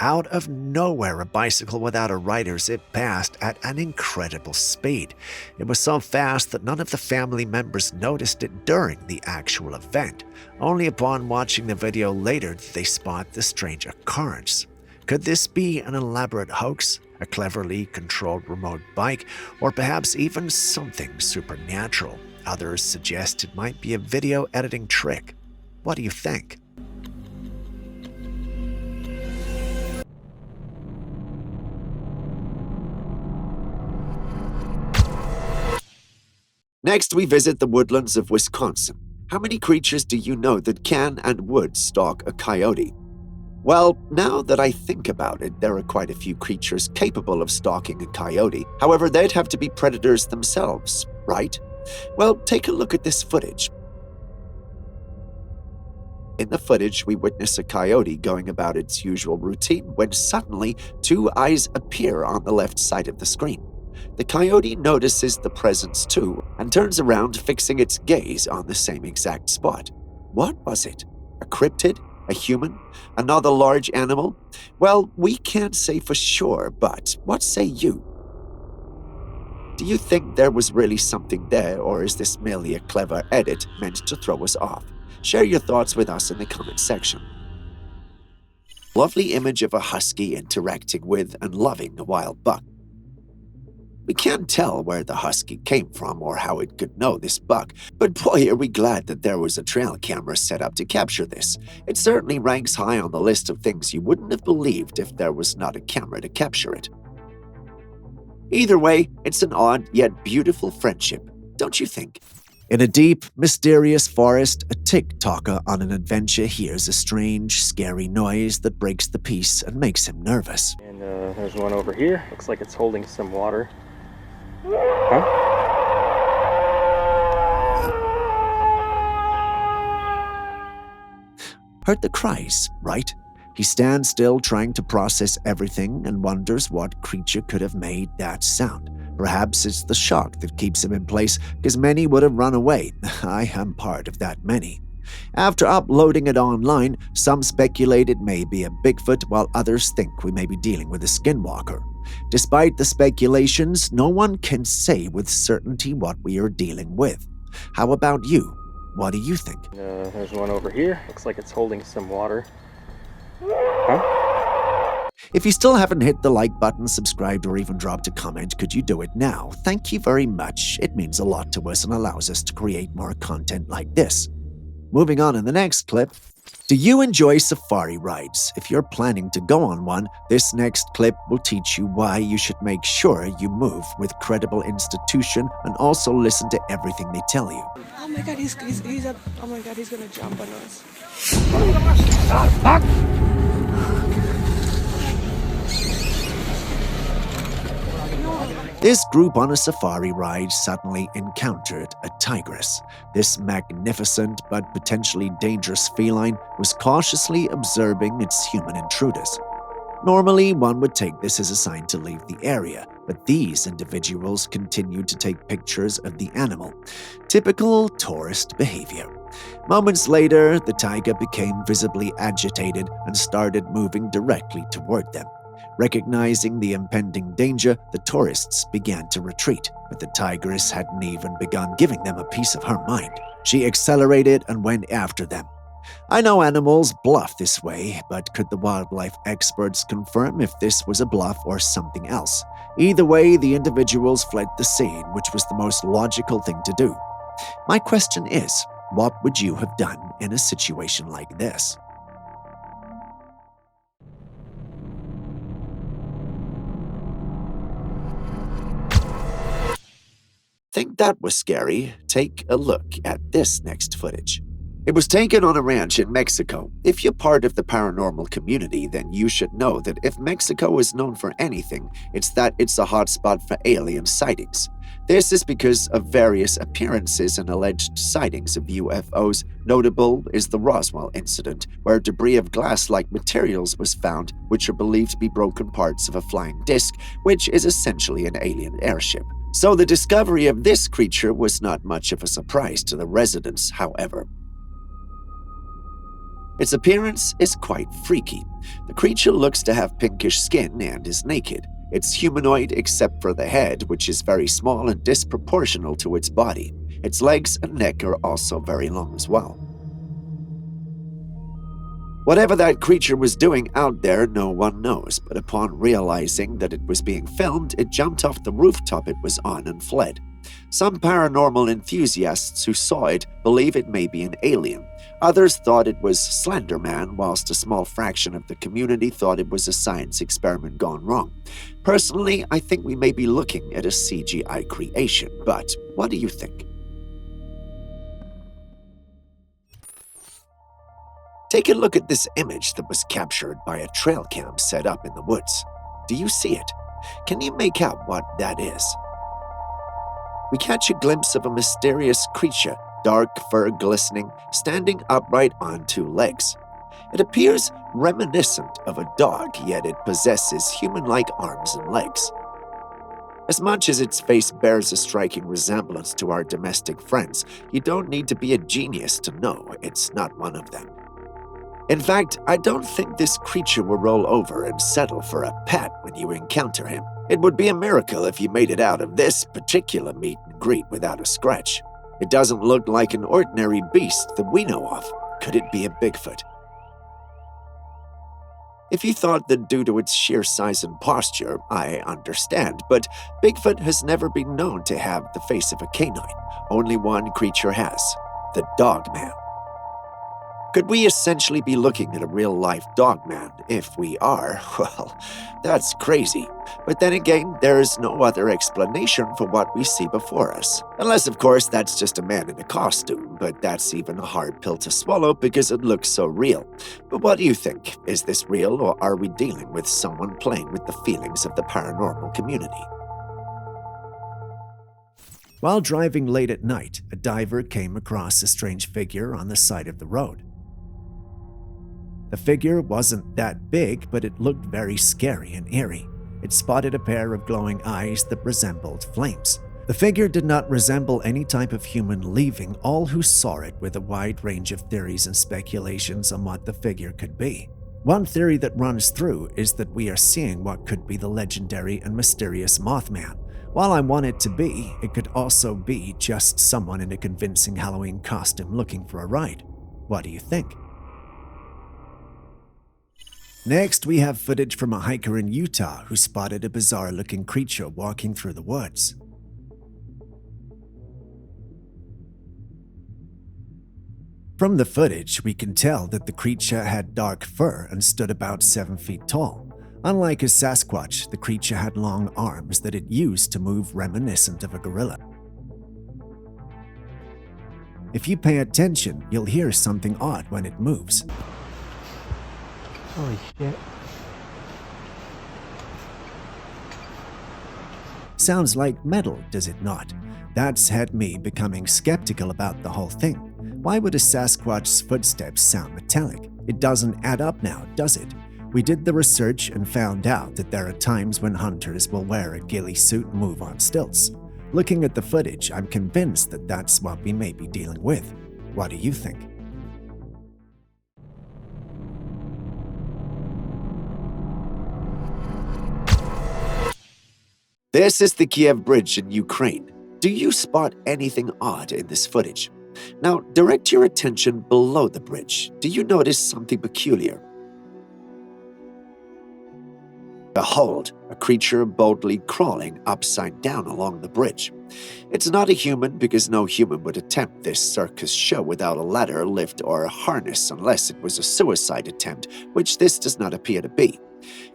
Out of nowhere, a bicycle without a rider zipped past at an incredible speed. It was so fast that none of the family members noticed it during the actual event. Only upon watching the video later did they spot the strange occurrence. Could this be an elaborate hoax, a cleverly controlled remote bike, or perhaps even something supernatural? Others suggest it might be a video editing trick. What do you think? Next, we visit the woodlands of Wisconsin. How many creatures do you know that can and would stalk a coyote? Well, now that I think about it, there are quite a few creatures capable of stalking a coyote. However, they'd have to be predators themselves, right? Well, take a look at this footage. In the footage, we witness a coyote going about its usual routine when suddenly two eyes appear on the left side of the screen. The coyote notices the presence too and turns around, fixing its gaze on the same exact spot. What was it? A cryptid? A human? Another large animal? Well, we can't say for sure, but what say you? Do you think there was really something there, or is this merely a clever edit meant to throw us off? Share your thoughts with us in the comment section. Lovely image of a husky interacting with and loving a wild buck. We can't tell where the husky came from or how it could know this buck, but boy, are we glad that there was a trail camera set up to capture this. It certainly ranks high on the list of things you wouldn't have believed if there was not a camera to capture it. Either way, it's an odd yet beautiful friendship, don't you think? In a deep, mysterious forest, a tick-tocker on an adventure hears a strange, scary noise that breaks the peace and makes him nervous. And there's one over here. Looks like it's holding some water. Huh? Heard the cries, right? He stands still trying to process everything and wonders what creature could have made that sound. Perhaps it's the shock that keeps him in place, because many would have run away. I am part of that many. After uploading it online, some speculate it may be a Bigfoot, while others think we may be dealing with a skinwalker. Despite the speculations, no one can say with certainty what we are dealing with. How about you? What do you think? There's one over here. Looks like it's holding some water. Huh? If you still haven't hit the like button, subscribed, or even dropped a comment, could you do it now? Thank you very much. It means a lot to us and allows us to create more content like this. Moving on in the next clip. Do you enjoy safari rides? If you're planning to go on one, this next clip will teach you why you should make sure you move with credible institution and also listen to everything they tell you. Oh my god, he's up. Oh my god, he's gonna jump on us. This group on a safari ride suddenly encountered a tigress. This magnificent but potentially dangerous feline was cautiously observing its human intruders. Normally, one would take this as a sign to leave the area, but these individuals continued to take pictures of the animal. Typical tourist behavior. Moments later, the tiger became visibly agitated and started moving directly toward them. Recognizing the impending danger, the tourists began to retreat, but the tigress hadn't even begun giving them a piece of her mind. She accelerated and went after them. I know animals bluff this way, but could the wildlife experts confirm if this was a bluff or something else? Either way, the individuals fled the scene, which was the most logical thing to do. My question is, what would you have done in a situation like this? Think that was scary? Take a look at this next footage. It was taken on a ranch in Mexico. If you're part of the paranormal community, then you should know that if Mexico is known for anything, it's that it's a hotspot for alien sightings. This is because of various appearances and alleged sightings of UFOs. Notable is the Roswell incident, where debris of glass-like materials was found, which are believed to be broken parts of a flying disc, which is essentially an alien airship. So the discovery of this creature was not much of a surprise to the residents, however. Its appearance is quite freaky. The creature looks to have pinkish skin and is naked. It's humanoid except for the head, which is very small and disproportional to its body. Its legs and neck are also very long as well. Whatever that creature was doing out there, no one knows, but upon realizing that it was being filmed, it jumped off the rooftop it was on and fled. Some paranormal enthusiasts who saw it believe it may be an alien. Others thought it was Slender Man, whilst a small fraction of the community thought it was a science experiment gone wrong. Personally, I think we may be looking at a CGI creation, but what do you think? Take a look at this image that was captured by a Trailcam set up in the woods. Do you see it? Can you make out what that is? We catch a glimpse of a mysterious creature, dark fur glistening, standing upright on two legs. It appears reminiscent of a dog, yet it possesses human-like arms and legs. As much as its face bears a striking resemblance to our domestic friends, you don't need to be a genius to know it's not one of them. In fact, I don't think this creature will roll over and settle for a pet when you encounter him. It would be a miracle if you made it out of this particular meet and greet without a scratch. It doesn't look like an ordinary beast that we know of. Could it be a Bigfoot? If you thought that due to its sheer size and posture, I understand, but Bigfoot has never been known to have the face of a canine. Only one creature has, the Dogman. Could we essentially be looking at a real-life Dogman? If we are, well, that's crazy. But then again, there is no other explanation for what we see before us. Unless, of course, that's just a man in a costume, but that's even a hard pill to swallow because it looks so real. But what do you think? Is this real, or are we dealing with someone playing with the feelings of the paranormal community? While driving late at night, a diver came across a strange figure on the side of the road. The figure wasn't that big, but it looked very scary and eerie. It spotted a pair of glowing eyes that resembled flames. The figure did not resemble any type of human, leaving all who saw it with a wide range of theories and speculations on what the figure could be. One theory that runs through is that we are seeing what could be the legendary and mysterious Mothman. While I want it to be, it could also be just someone in a convincing Halloween costume looking for a ride. What do you think? Next, we have footage from a hiker in Utah who spotted a bizarre-looking creature walking through the woods. From the footage, we can tell that the creature had dark fur and stood about 7 feet tall. Unlike a Sasquatch, the creature had long arms that it used to move reminiscent of a gorilla. If you pay attention, you'll hear something odd when it moves. Holy shit. Sounds like metal, does it not? That's had me becoming skeptical about the whole thing. Why would a Sasquatch's footsteps sound metallic? It doesn't add up now, does it? We did the research and found out that there are times when hunters will wear a ghillie suit and move on stilts. Looking at the footage, I'm convinced that that's what we may be dealing with. What do you think? This is the Kiev Bridge in Ukraine. Do you spot anything odd in this footage? Now, direct your attention below the bridge. Do you notice something peculiar? Behold, a creature boldly crawling upside down along the bridge. It's not a human because no human would attempt this circus show without a ladder, lift, or a harness unless it was a suicide attempt, which this does not appear to be.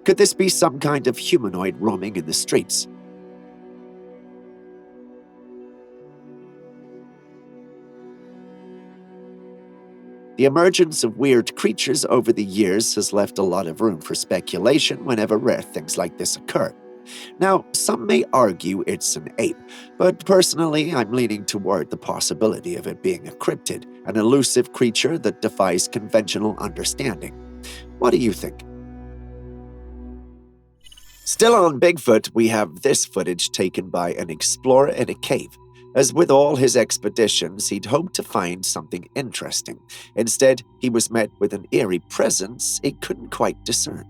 Could this be some kind of humanoid roaming in the streets? The emergence of weird creatures over the years has left a lot of room for speculation whenever rare things like this occur. Now, some may argue it's an ape, but personally I'm leaning toward the possibility of it being a cryptid, an elusive creature that defies conventional understanding. What do you think? Still on Bigfoot, we have this footage taken by an explorer in a cave. As with all his expeditions, he'd hoped to find something interesting. Instead, he was met with an eerie presence he couldn't quite discern.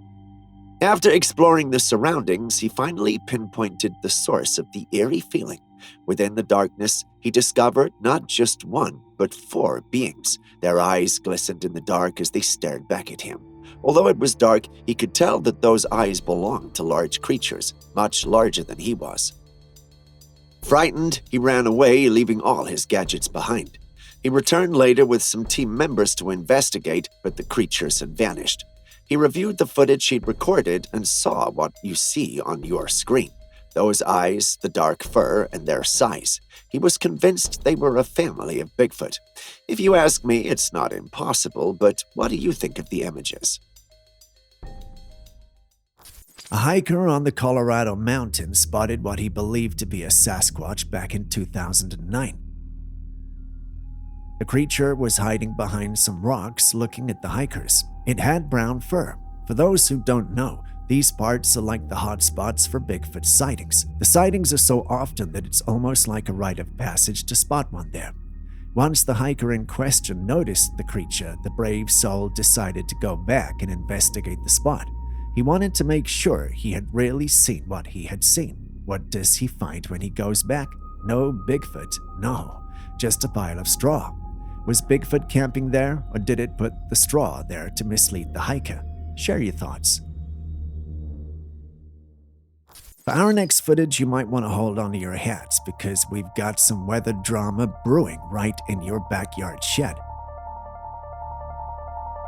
After exploring the surroundings, he finally pinpointed the source of the eerie feeling. Within the darkness, he discovered not just one, but 4 beings. Their eyes glistened in the dark as they stared back at him. Although it was dark, he could tell that those eyes belonged to large creatures, much larger than he was. Frightened, he ran away, leaving all his gadgets behind. He returned later with some team members to investigate, but the creatures had vanished. He reviewed the footage he'd recorded and saw what you see on your screen. Those eyes, the dark fur, and their size. He was convinced they were a family of Bigfoot. If you ask me, it's not impossible, but what do you think of the images? A hiker on the Colorado mountain spotted what he believed to be a Sasquatch back in 2009. The creature was hiding behind some rocks looking at the hikers. It had brown fur. For those who don't know, these parts are like the hot spots for Bigfoot sightings. The sightings are so often that it's almost like a rite of passage to spot one there. Once the hiker in question noticed the creature, the brave soul decided to go back and investigate the spot. He wanted to make sure he had really seen what he had seen. What does he find when he goes back? No Bigfoot, no, just a pile of straw. Was Bigfoot camping there, or did it put the straw there to mislead the hiker? Share your thoughts. For our next footage, you might want to hold on to your hats because we've got some weather drama brewing right in your backyard shed.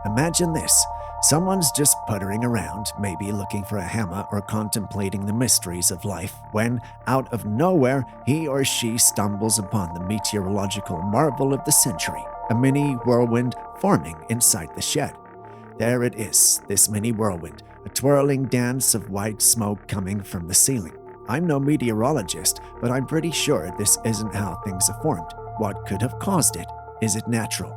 Imagine this. Someone's just puttering around, maybe looking for a hammer or contemplating the mysteries of life, when, out of nowhere, he or she stumbles upon the meteorological marvel of the century, a mini whirlwind forming inside the shed. There it is, this mini whirlwind, a twirling dance of white smoke coming from the ceiling. I'm no meteorologist, but I'm pretty sure this isn't how things are formed. What could have caused it? Is it natural?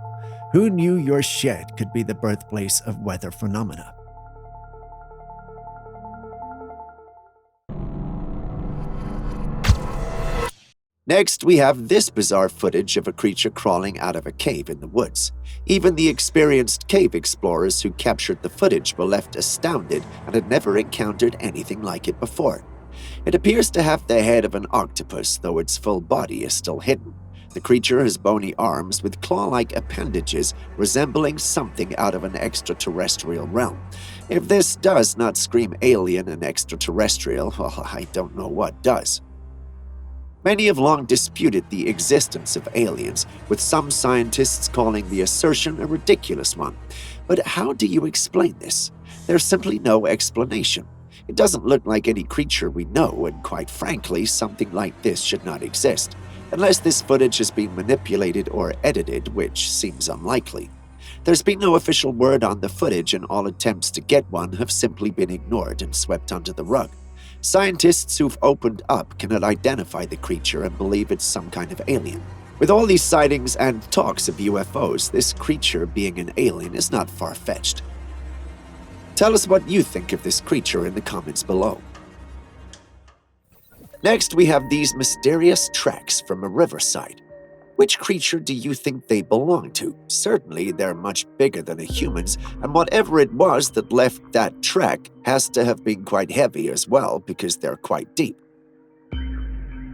Who knew your shed could be the birthplace of weather phenomena? Next, we have this bizarre footage of a creature crawling out of a cave in the woods. Even the experienced cave explorers who captured the footage were left astounded and had never encountered anything like it before. It appears to have the head of an octopus, though its full body is still hidden. The creature has bony arms with claw-like appendages resembling something out of an extraterrestrial realm. If this does not scream alien and extraterrestrial, well, I don't know what does. Many have long disputed the existence of aliens, with some scientists calling the assertion a ridiculous one. But how do you explain this? There's simply no explanation. It doesn't look like any creature we know, and quite frankly, something like this should not exist, unless this footage has been manipulated or edited, which seems unlikely. There's been no official word on the footage, and all attempts to get one have simply been ignored and swept under the rug. Scientists who've opened up cannot identify the creature and believe it's some kind of alien. With all these sightings and talks of UFOs, this creature being an alien is not far-fetched. Tell us what you think of this creature in the comments below. Next, we have these mysterious tracks from a riverside. Which creature do you think they belong to? Certainly, they're much bigger than a human's, and whatever it was that left that track has to have been quite heavy as well, because they're quite deep.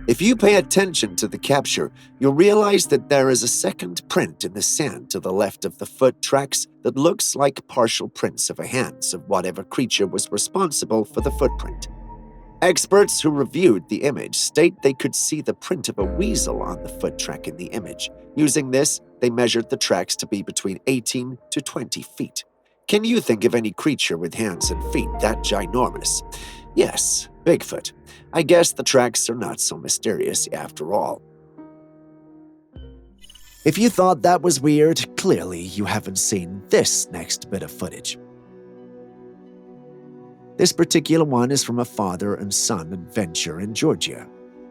If you pay attention to the capture, you'll realize that there is a second print in the sand to the left of the foot tracks that looks like partial prints of a hands of whatever creature was responsible for the footprint. Experts who reviewed the image state they could see the print of a weasel on the foot track in the image. Using this, they measured the tracks to be between 18 to 20 feet. Can you think of any creature with hands and feet that ginormous? Yes, Bigfoot. I guess the tracks are not so mysterious after all. If you thought that was weird, clearly you haven't seen this next bit of footage. This particular one is from a father and son adventure in Georgia.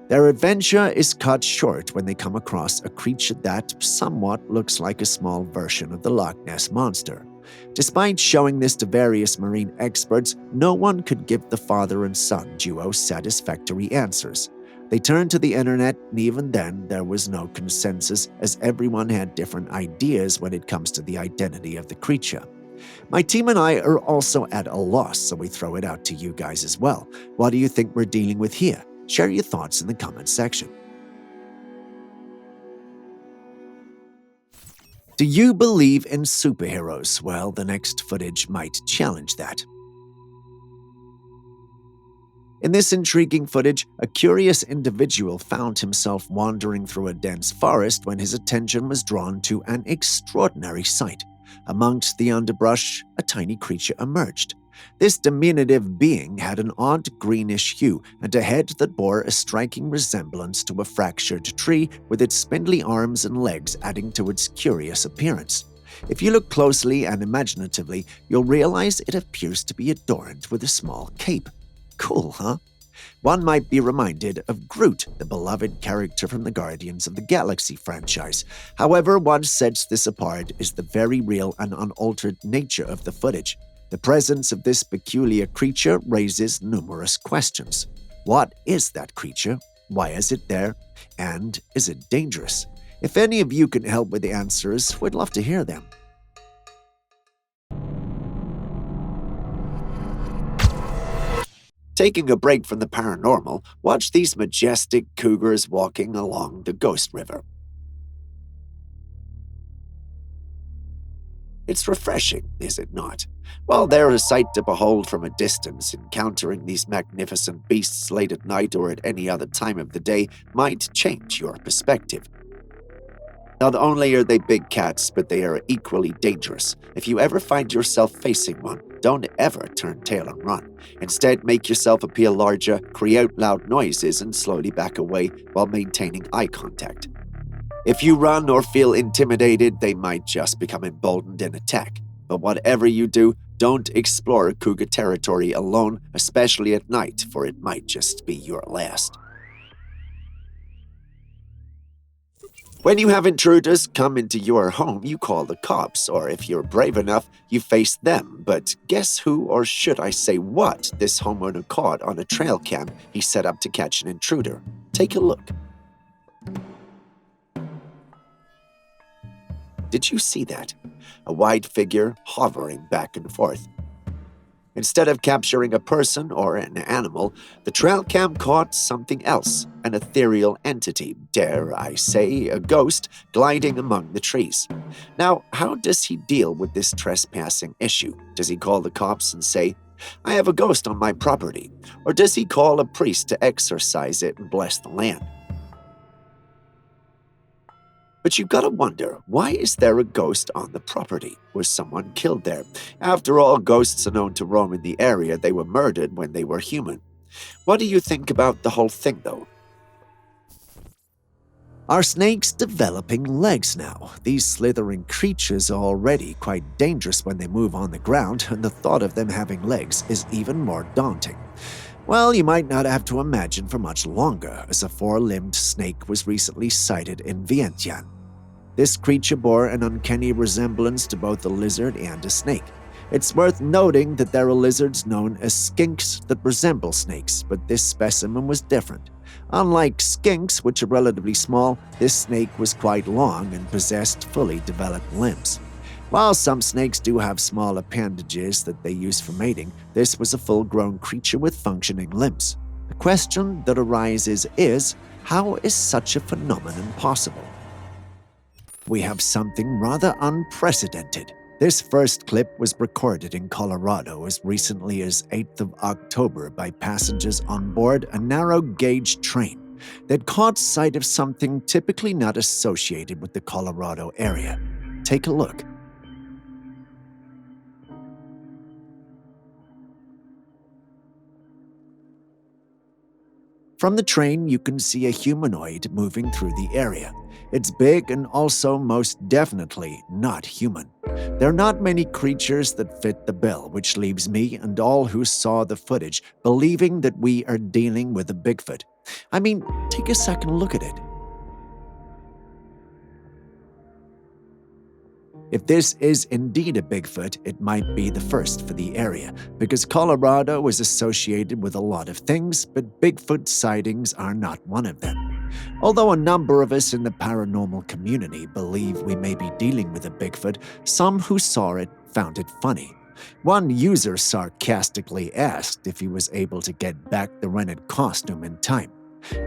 Their adventure is cut short when they come across a creature that somewhat looks like a small version of the Loch Ness Monster. Despite showing this to various marine experts, no one could give the father and son duo satisfactory answers. They turned to the internet, and even then, there was no consensus, as everyone had different ideas when it comes to the identity of the creature. My team and I are also at a loss, so we throw it out to you guys as well. What do you think we're dealing with here? Share your thoughts in the comments section. Do you believe in superheroes? Well, the next footage might challenge that. In this intriguing footage, a curious individual found himself wandering through a dense forest when his attention was drawn to an extraordinary sight. Amongst the underbrush, a tiny creature emerged. This diminutive being had an odd greenish hue and a head that bore a striking resemblance to a fractured tree, with its spindly arms and legs adding to its curious appearance. If you look closely and imaginatively, you'll realize it appears to be adorned with a small cape. Cool, huh? One might be reminded of Groot, the beloved character from the Guardians of the Galaxy franchise. However, what sets this apart is the very real and unaltered nature of the footage. The presence of this peculiar creature raises numerous questions. What is that creature? Why is it there? And is it dangerous? If any of you can help with the answers, we'd love to hear them. Taking a break from the paranormal, watch these majestic cougars walking along the Ghost River. It's refreshing, is it not? While they're a sight to behold from a distance, encountering these magnificent beasts late at night or at any other time of the day might change your perspective. Not only are they big cats, but they are equally dangerous. If you ever find yourself facing one, don't ever turn tail and run. Instead, make yourself appear larger, create loud noises, and slowly back away while maintaining eye contact. If you run or feel intimidated, they might just become emboldened and attack. But whatever you do, don't explore cougar territory alone, especially at night, for it might just be your last. When you have intruders come into your home, you call the cops, or if you're brave enough, you face them. But guess who, or should I say what, this homeowner caught on a trail cam he set up to catch an intruder? Take a look. Did you see that? A white figure hovering back and forth. Instead of capturing a person or an animal, the trail cam caught something else, an ethereal entity, dare I say, a ghost, gliding among the trees. Now, how does he deal with this trespassing issue? Does he call the cops and say, "I have a ghost on my property"? Or does he call a priest to exorcise it and bless the land? But you've got to wonder, why is there a ghost on the property? Was someone killed there? After all, ghosts are known to roam in the area. They were murdered when they were human. What do you think about the whole thing, though? Are snakes developing legs now? These slithering creatures are already quite dangerous when they move on the ground, and the thought of them having legs is even more daunting. Well, you might not have to imagine for much longer, as a four-limbed snake was recently sighted in Vientiane. This creature bore an uncanny resemblance to both a lizard and a snake. It's worth noting that there are lizards known as skinks that resemble snakes, but this specimen was different. Unlike skinks, which are relatively small, this snake was quite long and possessed fully developed limbs. While some snakes do have small appendages that they use for mating, this was a full-grown creature with functioning limbs. The question that arises is, how is such a phenomenon possible? We have something rather unprecedented. This first clip was recorded in Colorado as recently as 8th of October by passengers on board a narrow-gauge train that caught sight of something typically not associated with the Colorado area. Take a look. From the train, you can see a humanoid moving through the area. It's big and also most definitely not human. There are not many creatures that fit the bill, which leaves me and all who saw the footage believing that we are dealing with a Bigfoot. I mean, take a second look at it. If this is indeed a Bigfoot, it might be the first for the area, because Colorado is associated with a lot of things, but Bigfoot sightings are not one of them. Although a number of us in the paranormal community believe we may be dealing with a Bigfoot, some who saw it found it funny. One user sarcastically asked if he was able to get back the rented costume in time.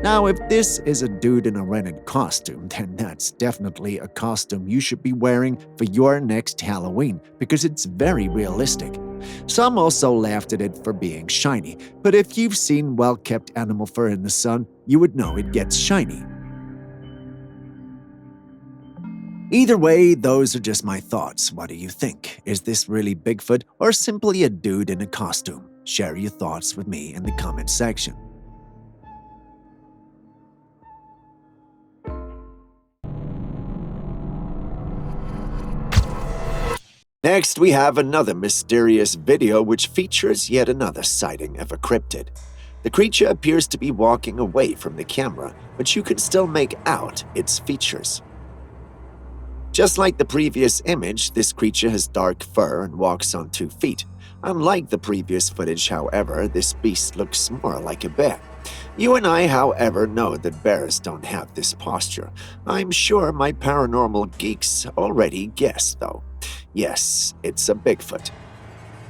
Now, if this is a dude in a rented costume, then that's definitely a costume you should be wearing for your next Halloween, because it's very realistic. Some also laughed at it for being shiny, but if you've seen well-kept animal fur in the sun, you would know it gets shiny. Either way, those are just my thoughts. What do you think? Is this really Bigfoot or simply a dude in a costume? Share your thoughts with me in the comment section. Next, we have another mysterious video which features yet another sighting of a cryptid. The creature appears to be walking away from the camera, but you can still make out its features. Just like the previous image, this creature has dark fur and walks on 2 feet. Unlike the previous footage, however, this beast looks more like a bear. You and I, however, know that bears don't have this posture. I'm sure my paranormal geeks already guessed, though. Yes, it's a Bigfoot.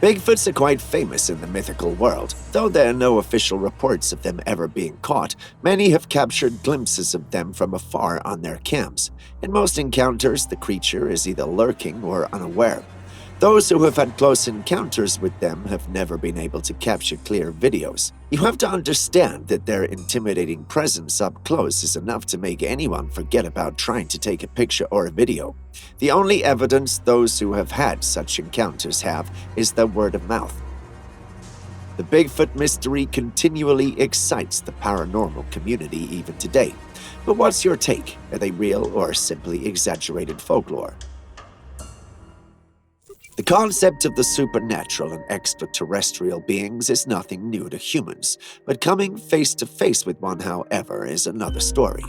Bigfoots are quite famous in the mythical world. Though there are no official reports of them ever being caught, many have captured glimpses of them from afar on their cams. In most encounters, the creature is either lurking or unaware. Those who have had close encounters with them have never been able to capture clear videos. You have to understand that their intimidating presence up close is enough to make anyone forget about trying to take a picture or a video. The only evidence those who have had such encounters have is their word of mouth. The Bigfoot mystery continually excites the paranormal community even today. But what's your take? Are they real or simply exaggerated folklore? The concept of the supernatural and extraterrestrial beings is nothing new to humans, but coming face to face with one, however, is another story.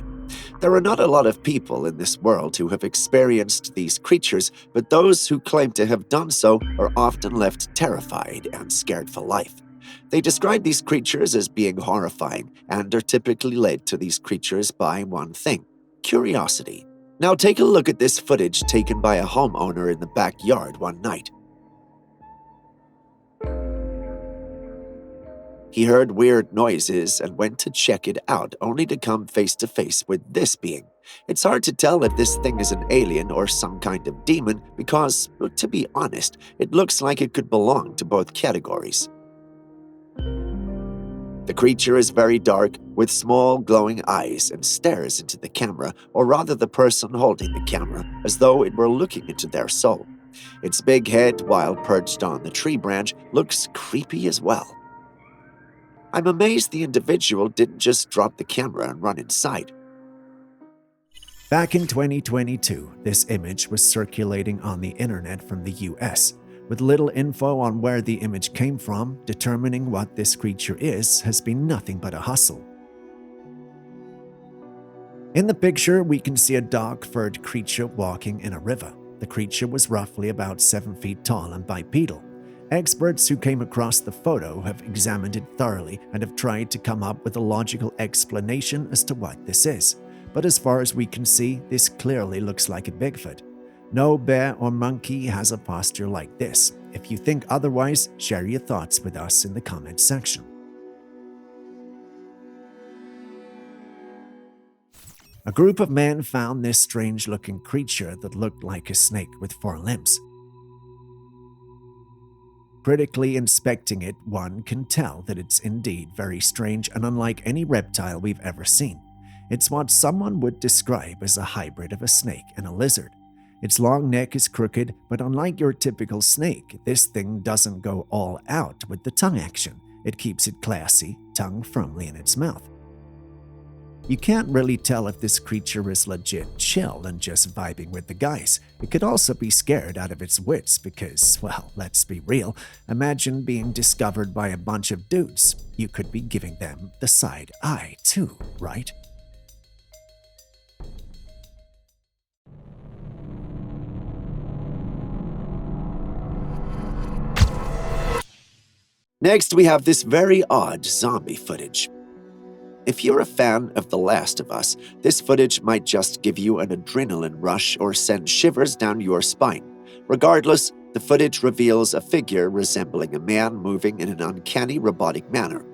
There are not a lot of people in this world who have experienced these creatures, but those who claim to have done so are often left terrified and scared for life. They describe these creatures as being horrifying and are typically led to these creatures by one thing: curiosity. Now take a look at this footage taken by a homeowner in the backyard one night. He heard weird noises and went to check it out, only to come face to face with this being. It's hard to tell if this thing is an alien or some kind of demon because, to be honest, it looks like it could belong to both categories. The creature is very dark, with small glowing eyes, and stares into the camera, or rather the person holding the camera, as though it were looking into their soul. Its big head, while perched on the tree branch, looks creepy as well. I'm amazed the individual didn't just drop the camera and run inside. Back in 2022, this image was circulating on the internet from the US. With little info on where the image came from, determining what this creature is has been nothing but a hustle. In the picture, we can see a dog-furred creature walking in a river. The creature was roughly about 7 feet tall and bipedal. Experts who came across the photo have examined it thoroughly and have tried to come up with a logical explanation as to what this is. But as far as we can see, this clearly looks like a Bigfoot. No bear or monkey has a posture like this. If you think otherwise, share your thoughts with us in the comments section. A group of men found this strange-looking creature that looked like a snake with 4 limbs. Critically inspecting it, one can tell that it's indeed very strange and unlike any reptile we've ever seen. It's what someone would describe as a hybrid of a snake and a lizard. Its long neck is crooked, but unlike your typical snake, this thing doesn't go all out with the tongue action. It keeps it classy, tongue firmly in its mouth. You can't really tell if this creature is legit chill and just vibing with the guys. It could also be scared out of its wits because, well, let's be real, imagine being discovered by a bunch of dudes. You could be giving them the side eye too, right? Next, we have this very odd zombie footage. If you're a fan of The Last of Us, this footage might just give you an adrenaline rush or send shivers down your spine. Regardless, the footage reveals a figure resembling a man moving in an uncanny robotic manner.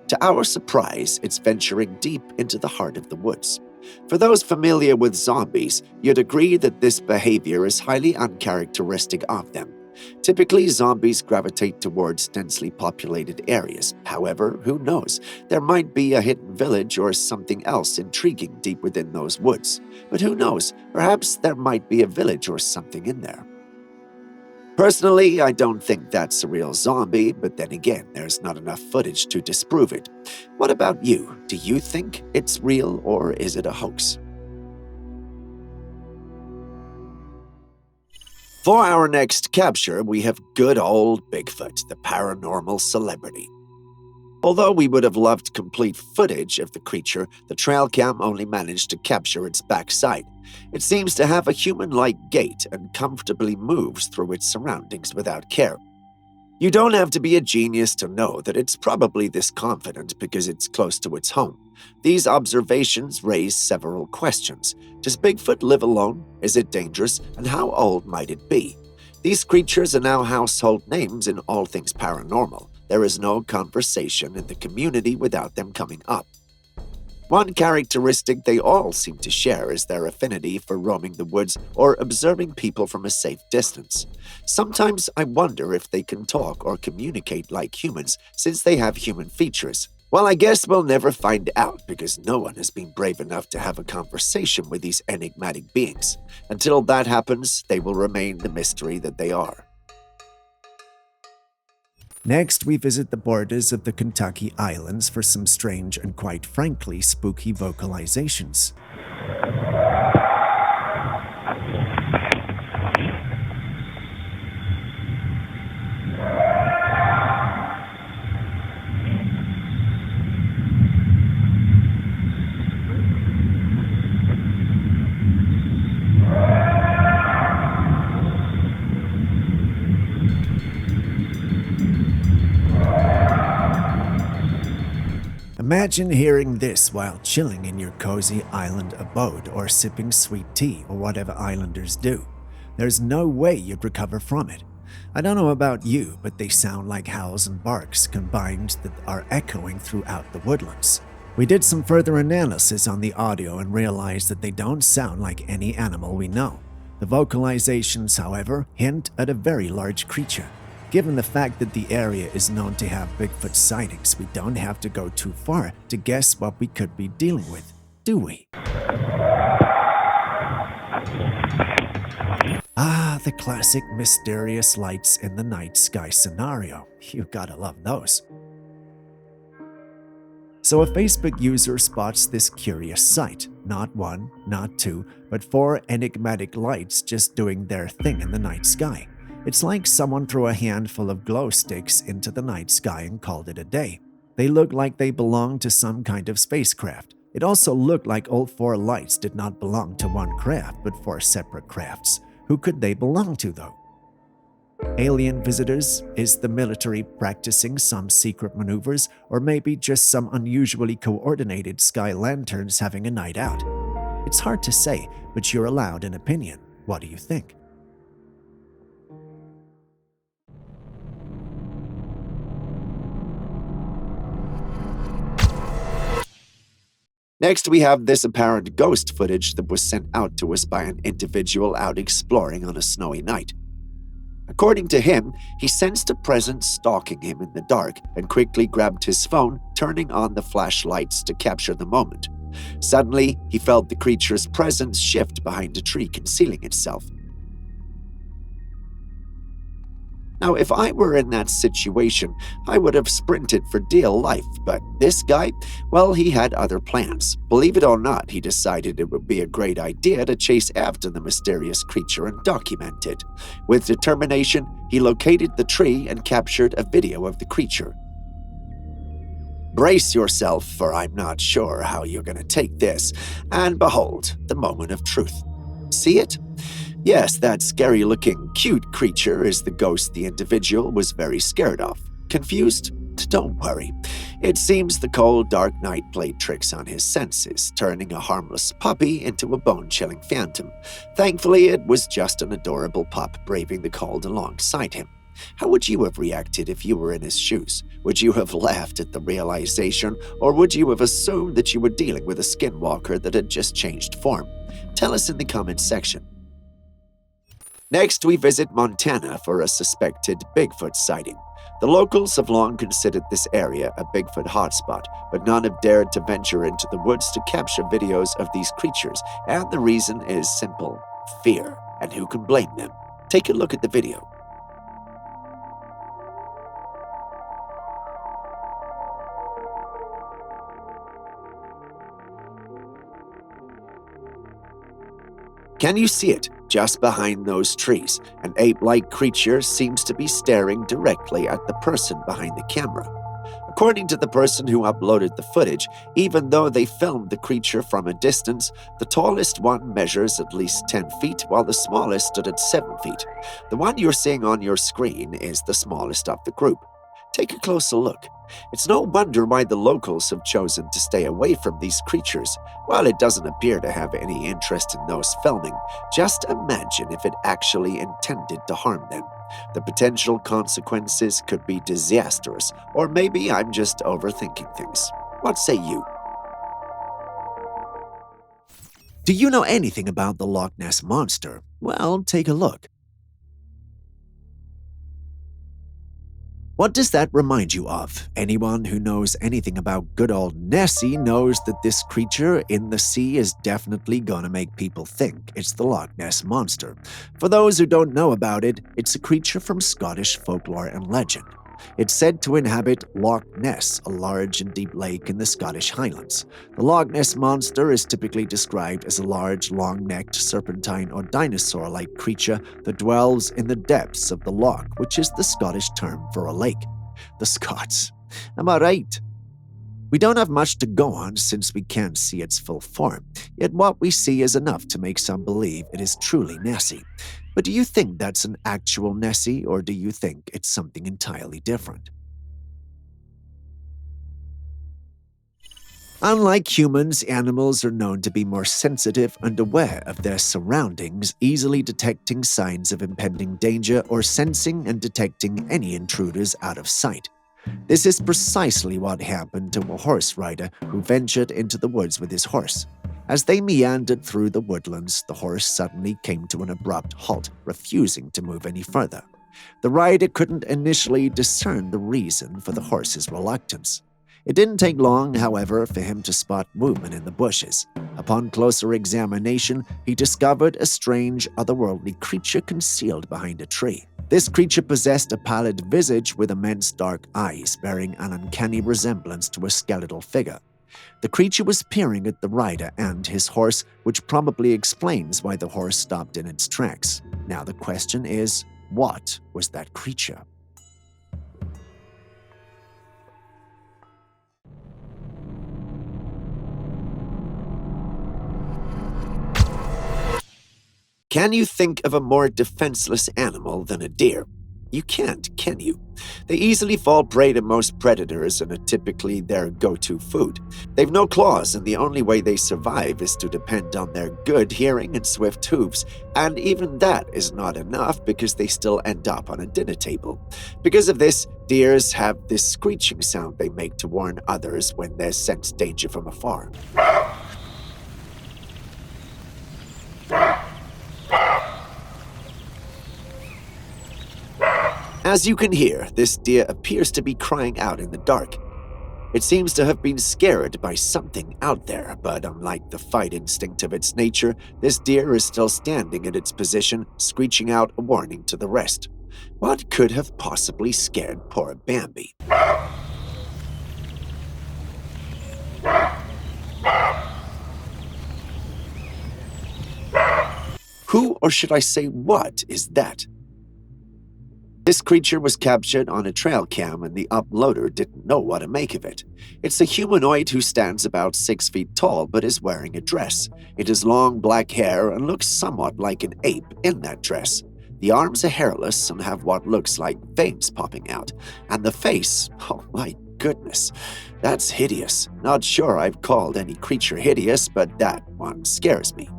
To our surprise, it's venturing deep into the heart of the woods. For those familiar with zombies, you'd agree that this behavior is highly uncharacteristic of them. Typically, zombies gravitate towards densely populated areas. However, who knows? There might be a hidden village or something else intriguing deep within those woods. But who knows? Perhaps there might be a village or something in there. Personally, I don't think that's a real zombie, but then again, there's not enough footage to disprove it. What about you? Do you think it's real or is it a hoax? For our next capture, we have good old Bigfoot, the paranormal celebrity. Although we would have loved complete footage of the creature, the Trailcam only managed to capture its backside. It seems to have a human-like gait and comfortably moves through its surroundings without care. You don't have to be a genius to know that it's probably this confident because it's close to its home. These observations raise several questions. Does Bigfoot live alone? Is it dangerous? And how old might it be? These creatures are now household names in all things paranormal. There is no conversation in the community without them coming up. One characteristic they all seem to share is their affinity for roaming the woods or observing people from a safe distance. Sometimes I wonder if they can talk or communicate like humans since they have human features. Well, I guess we'll never find out because no one has been brave enough to have a conversation with these enigmatic beings. Until that happens, they will remain the mystery that they are. Next, we visit the borders of the Kentucky Islands for some strange and quite frankly spooky vocalizations. Imagine hearing this while chilling in your cozy island abode or sipping sweet tea or whatever islanders do. There's no way you'd recover from it. I don't know about you, but they sound like howls and barks combined that are echoing throughout the woodlands. We did some further analysis on the audio and realized that they don't sound like any animal we know. The vocalizations, however, hint at a very large creature. Given the fact that the area is known to have Bigfoot sightings, we don't have to go too far to guess what we could be dealing with, do we? Ah, the classic mysterious lights in the night sky scenario. You gotta love those. So a Facebook user spots this curious sight. Not one, not two, but 4 enigmatic lights just doing their thing in the night sky. It's like someone threw a handful of glow sticks into the night sky and called it a day. They look like they belong to some kind of spacecraft. It also looked like all 4 lights did not belong to one craft, but 4 separate crafts. Who could they belong to, though? Alien visitors? Is the military practicing some secret maneuvers? Or maybe just some unusually coordinated sky lanterns having a night out? It's hard to say, but you're allowed an opinion. What do you think? Next, we have this apparent ghost footage that was sent out to us by an individual out exploring on a snowy night. According to him, he sensed a presence stalking him in the dark and quickly grabbed his phone, turning on the flashlights to capture the moment. Suddenly, he felt the creature's presence shift behind a tree, concealing itself. Now, if I were in that situation, I would have sprinted for dear life, but this guy, well, he had other plans. Believe it or not, he decided it would be a great idea to chase after the mysterious creature and document it. With determination, he located the tree and captured a video of the creature. Brace yourself, for I'm not sure how you're going to take this, and behold, the moment of truth. See it? Yes, that scary-looking, cute creature is the ghost the individual was very scared of. Confused? Don't worry. It seems the cold, dark night played tricks on his senses, turning a harmless puppy into a bone-chilling phantom. Thankfully, it was just an adorable pup braving the cold alongside him. How would you have reacted if you were in his shoes? Would you have laughed at the realization, or would you have assumed that you were dealing with a skinwalker that had just changed form? Tell us in the comments section. Next, we visit Montana for a suspected Bigfoot sighting. The locals have long considered this area a Bigfoot hotspot, but none have dared to venture into the woods to capture videos of these creatures, and the reason is simple: fear. And who can blame them? Take a look at the video. Can you see it? Just behind those trees, an ape-like creature seems to be staring directly at the person behind the camera. According to the person who uploaded the footage, even though they filmed the creature from a distance, the tallest one measures at least 10 feet, while the smallest stood at 7 feet. The one you're seeing on your screen is the smallest of the group. Take a closer look. It's no wonder why the locals have chosen to stay away from these creatures. While it doesn't appear to have any interest in those filming, just imagine if it actually intended to harm them. The potential consequences could be disastrous, or maybe I'm just overthinking things. What say you? Do you know anything about the Loch Ness Monster? Well, take a look. What does that remind you of? Anyone who knows anything about good old Nessie knows that this creature in the sea is definitely gonna make people think it's the Loch Ness Monster. For those who don't know about it, it's a creature from Scottish folklore and legend. It's said to inhabit Loch Ness, a large and deep lake in the Scottish Highlands. The Loch Ness Monster is typically described as a large, long-necked, serpentine or dinosaur-like creature that dwells in the depths of the loch, which is the Scottish term for a lake. The Scots. Am I right? We don't have much to go on since we can't see its full form, yet what we see is enough to make some believe it is truly Nessie. But do you think that's an actual Nessie, or do you think it's something entirely different? Unlike humans, animals are known to be more sensitive and aware of their surroundings, easily detecting signs of impending danger or sensing and detecting any intruders out of sight. This is precisely what happened to a horse rider who ventured into the woods with his horse. As they meandered through the woodlands, the horse suddenly came to an abrupt halt, refusing to move any further. The rider couldn't initially discern the reason for the horse's reluctance. It didn't take long, however, for him to spot movement in the bushes. Upon closer examination, he discovered a strange, otherworldly creature concealed behind a tree. This creature possessed a pallid visage with immense dark eyes, bearing an uncanny resemblance to a skeletal figure. The creature was peering at the rider and his horse, which probably explains why the horse stopped in its tracks. Now the question is, what was that creature? Can you think of a more defenseless animal than a deer? You can't, can you? They easily fall prey to most predators and are typically their go-to food. They've no claws, and the only way they survive is to depend on their good hearing and swift hooves. And even that is not enough because they still end up on a dinner table. Because of this, deers have this screeching sound they make to warn others when they sense danger from afar. As you can hear, this deer appears to be crying out in the dark. It seems to have been scared by something out there, but unlike the fight instinct of its nature, this deer is still standing in its position, screeching out a warning to the rest. What could have possibly scared poor Bambi? Who, or should I say what, is that? This creature was captured on a Trailcam and the uploader didn't know what to make of it. It's a humanoid who stands about 6 feet tall but is wearing a dress. It has long black hair and looks somewhat like an ape in that dress. The arms are hairless and have what looks like veins popping out. And the face, oh my goodness, that's hideous. Not sure I've called any creature hideous, but that one scares me.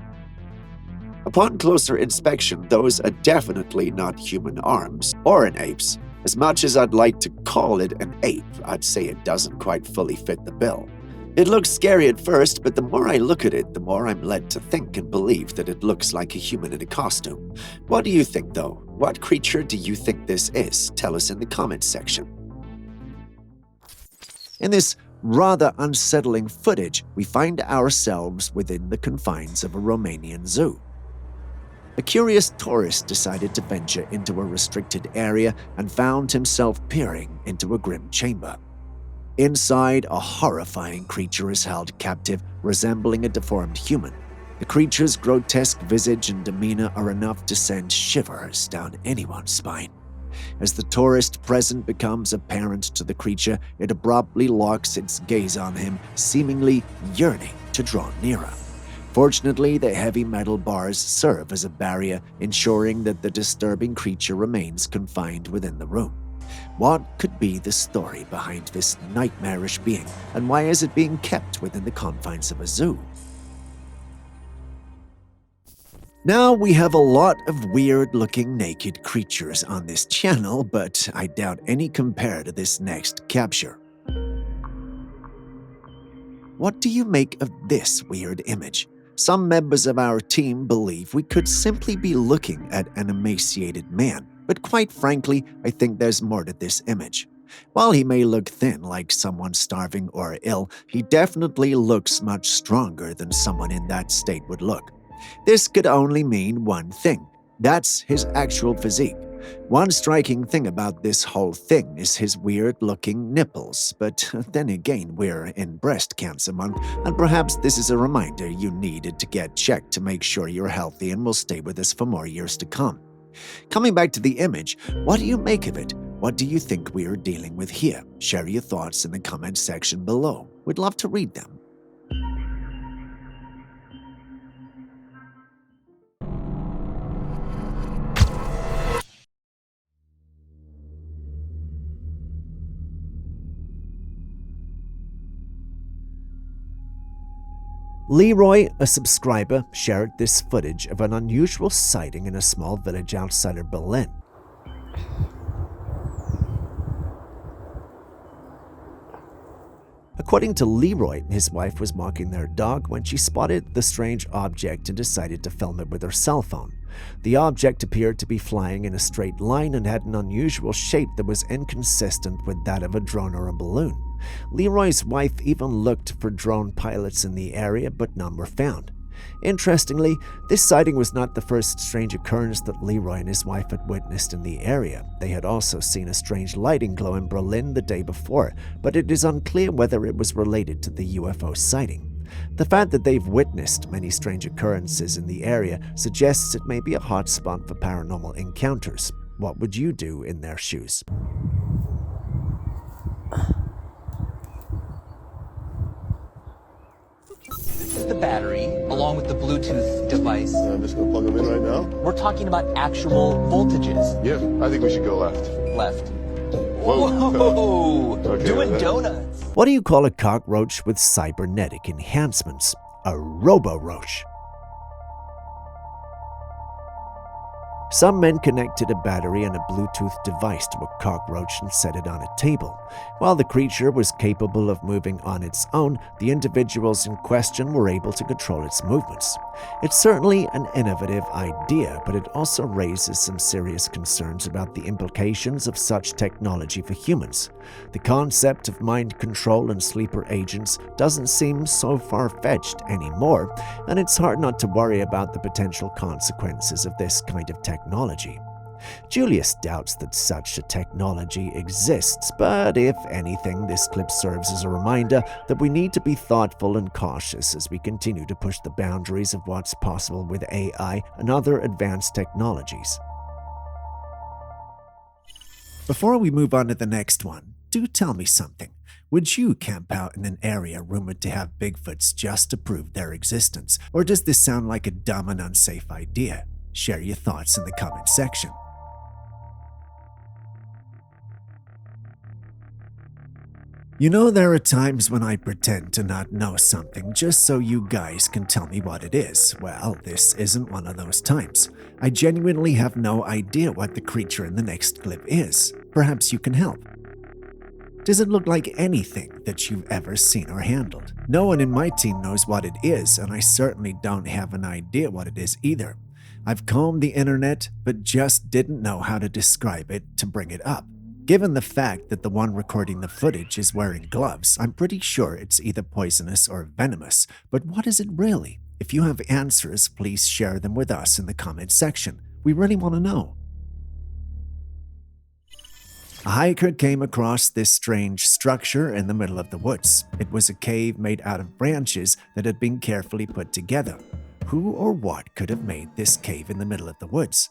Upon closer inspection, those are definitely not human arms or an ape's. As much as I'd like to call it an ape, I'd say it doesn't quite fully fit the bill. It looks scary at first, but the more I look at it, the more I'm led to think and believe that it looks like a human in a costume. What do you think, though? What creature do you think this is? Tell us in the comments section. In this rather unsettling footage, we find ourselves within the confines of a Romanian zoo. A curious tourist decided to venture into a restricted area and found himself peering into a grim chamber. Inside, a horrifying creature is held captive, resembling a deformed human. The creature's grotesque visage and demeanor are enough to send shivers down anyone's spine. As the tourist present becomes apparent to the creature, it abruptly locks its gaze on him, seemingly yearning to draw nearer. Fortunately, the heavy metal bars serve as a barrier, ensuring that the disturbing creature remains confined within the room. What could be the story behind this nightmarish being, and why is it being kept within the confines of a zoo? Now, we have a lot of weird-looking naked creatures on this channel, but I doubt any compare to this next capture. What do you make of this weird image? Some members of our team believe we could simply be looking at an emaciated man, but quite frankly, I think there's more to this image. While he may look thin like someone starving or ill, he definitely looks much stronger than someone in that state would look. This could only mean one thing. That's his actual physique. One striking thing about this whole thing is his weird-looking nipples, but then again, we're in breast cancer month, and perhaps this is a reminder you needed to get checked to make sure you're healthy and will stay with us for more years to come. Coming back to the image, what do you make of it? What do you think we are dealing with here? Share your thoughts in the comments section below. We'd love to read them. Leroy, a subscriber, shared this footage of an unusual sighting in a small village outside of Berlin. According to Leroy, his wife was walking their dog when she spotted the strange object and decided to film it with her cell phone. The object appeared to be flying in a straight line and had an unusual shape that was inconsistent with that of a drone or a balloon. Leroy's wife even looked for drone pilots in the area, but none were found. Interestingly, this sighting was not the first strange occurrence that Leroy and his wife had witnessed in the area. They had also seen a strange lighting glow in Berlin the day before, but it is unclear whether it was related to the UFO sighting. The fact that they've witnessed many strange occurrences in the area suggests it may be a hotspot for paranormal encounters. What would you do in their shoes? This is the battery, along with the Bluetooth device. I'm just gonna plug them in right now. We're talking about actual voltages. Yeah, I think we should go left. Left. Whoa. Whoa! Okay, Doing then. donuts. What do you call a cockroach with cybernetic enhancements? A robo-roach. Some men connected a battery and a Bluetooth device to a cockroach and set it on a table. While the creature was capable of moving on its own, the individuals in question were able to control its movements. It's certainly an innovative idea, but it also raises some serious concerns about the implications of such technology for humans. The concept of mind control and sleeper agents doesn't seem so far-fetched anymore, and it's hard not to worry about the potential consequences of this kind of technology. Julius doubts that such a technology exists, but if anything, this clip serves as a reminder that we need to be thoughtful and cautious as we continue to push the boundaries of what's possible with AI and other advanced technologies. Before we move on to the next one, do tell me something. Would you camp out in an area rumored to have Bigfoots just to prove their existence? Or does this sound like a dumb and unsafe idea? Share your thoughts in the comment section. You know, there are times when I pretend to not know something just so you guys can tell me what it is. Well, this isn't one of those times. I genuinely have no idea what the creature in the next clip is. Perhaps you can help. Does it look like anything that you've ever seen or handled? No one in my team knows what it is, and I certainly don't have an idea what it is either. I've combed the internet, but just didn't know how to describe it to bring it up. Given the fact that the one recording the footage is wearing gloves, I'm pretty sure it's either poisonous or venomous. But what is it really? If you have answers, please share them with us in the comment section. We really want to know. A hiker came across this strange structure in the middle of the woods. It was a cave made out of branches that had been carefully put together. Who or what could have made this cave in the middle of the woods?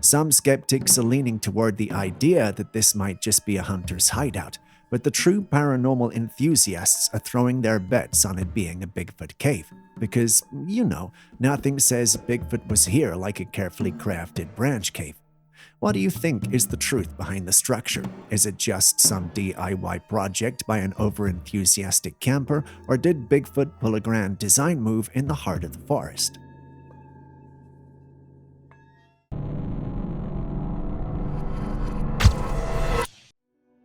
Some skeptics are leaning toward the idea that this might just be a hunter's hideout, but the true paranormal enthusiasts are throwing their bets on it being a Bigfoot cave. Because, you know, nothing says Bigfoot was here like a carefully crafted branch cave. What do you think is the truth behind the structure? Is it just some DIY project by an over-enthusiastic camper, or did Bigfoot pull a grand design move in the heart of the forest?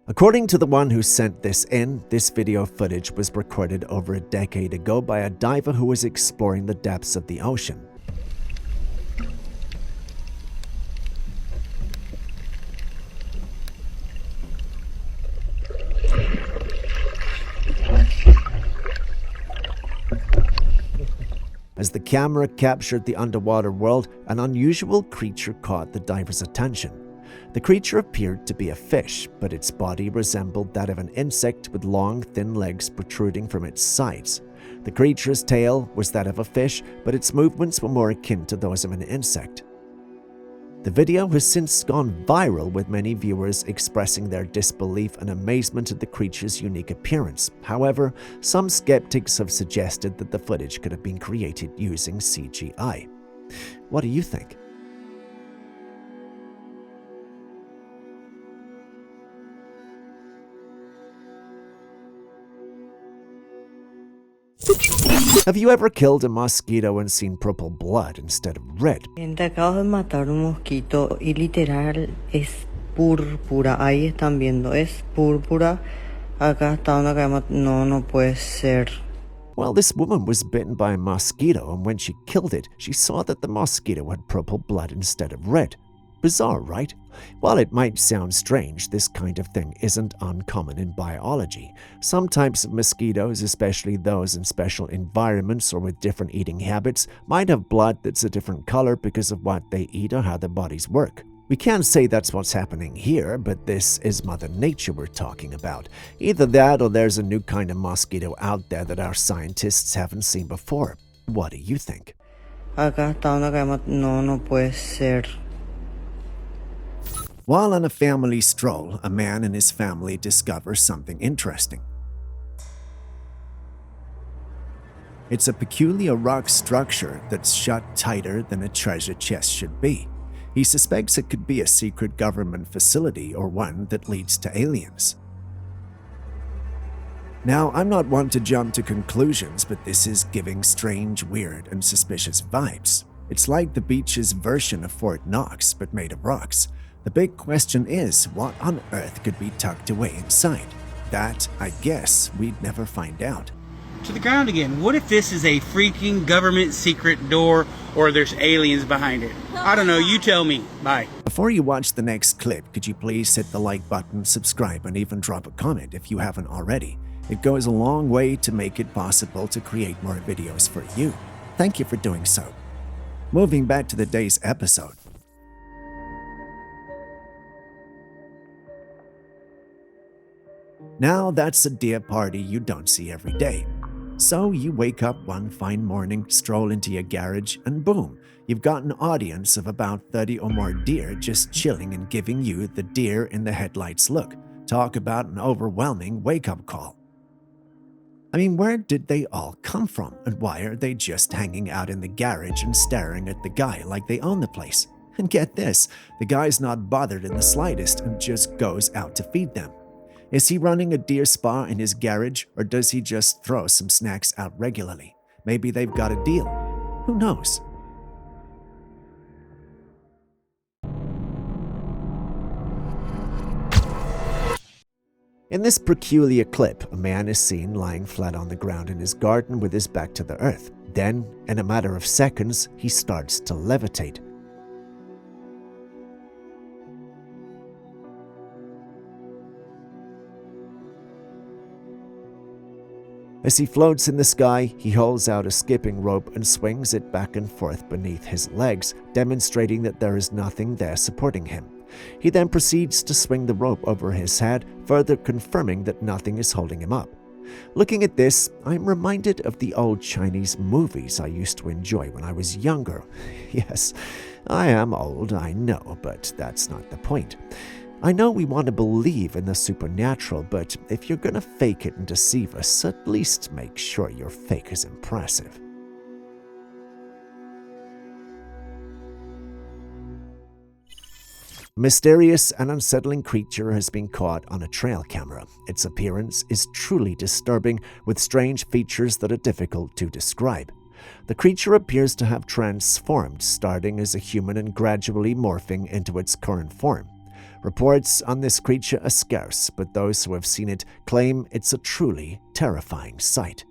According to the one who sent this in, this video footage was recorded over a decade ago by a diver who was exploring the depths of the ocean. As the camera captured the underwater world, an unusual creature caught the diver's attention. The creature appeared to be a fish, but its body resembled that of an insect with long, thin legs protruding from its sides. The creature's tail was that of a fish, but its movements were more akin to those of an insect. The video has since gone viral, with many viewers expressing their disbelief and amazement at the creature's unique appearance. However, some skeptics have suggested that the footage could have been created using CGI. What do you think? Have you ever killed a mosquito and seen purple blood instead of red? Acabo de matar un mosquito y literal es púrpura. Ahí están viendo, es púrpura. Acá está una cama. No, no puede ser. Well, this woman was bitten by a mosquito, and when she killed it, she saw that the mosquito had purple blood instead of red. Bizarre, right? While it might sound strange, this kind of thing isn't uncommon in biology. Some types of mosquitoes, especially those in special environments or with different eating habits, might have blood that's a different color because of what they eat or how their bodies work. We can't say that's what's happening here, but this is Mother Nature we're talking about. Either that or there's a new kind of mosquito out there that our scientists haven't seen before. What do you think? Acá está una cama. No, no puede ser. While on a family stroll, a man and his family discover something interesting. It's a peculiar rock structure that's shut tighter than a treasure chest should be. He suspects it could be a secret government facility or one that leads to aliens. Now, I'm not one to jump to conclusions, but this is giving strange, weird, and suspicious vibes. It's like the beach's version of Fort Knox, but made of rocks. The big question is, what on earth could be tucked away inside? That, I guess, we'd never find out. To the ground again. What if this is a freaking government secret door or there's aliens behind it? I don't know. You tell me. Bye. Before you watch the next clip, could you please hit the like button, subscribe, and even drop a comment if you haven't already? It goes a long way to make it possible to create more videos for you. Thank you for doing so. Moving back to the day's episode. Now that's a deer party you don't see every day. So you wake up one fine morning, stroll into your garage, and boom, you've got an audience of about 30 or more deer just chilling and giving you the deer in the headlights look. Talk about an overwhelming wake-up call. I mean, where did they all come from, and why are they just hanging out in the garage and staring at the guy like they own the place? And get this, the guy's not bothered in the slightest and just goes out to feed them. Is he running a deer spa in his garage, or does he just throw some snacks out regularly? Maybe they've got a deal. Who knows? In this peculiar clip, a man is seen lying flat on the ground in his garden with his back to the earth. Then, in a matter of seconds, he starts to levitate. As he floats in the sky, he holds out a skipping rope and swings it back and forth beneath his legs, demonstrating that there is nothing there supporting him. He then proceeds to swing the rope over his head, further confirming that nothing is holding him up. Looking at this, I'm reminded of the old Chinese movies I used to enjoy when I was younger. Yes, I am old, I know, but that's not the point. I know we want to believe in the supernatural, but if you're gonna fake it and deceive us, at least make sure your fake is impressive. A mysterious and unsettling creature has been caught on a trail camera. Its appearance is truly disturbing, with strange features that are difficult to describe. The creature appears to have transformed, starting as a human and gradually morphing into its current form. Reports on this creature are scarce, but those who have seen it claim it's a truly terrifying sight.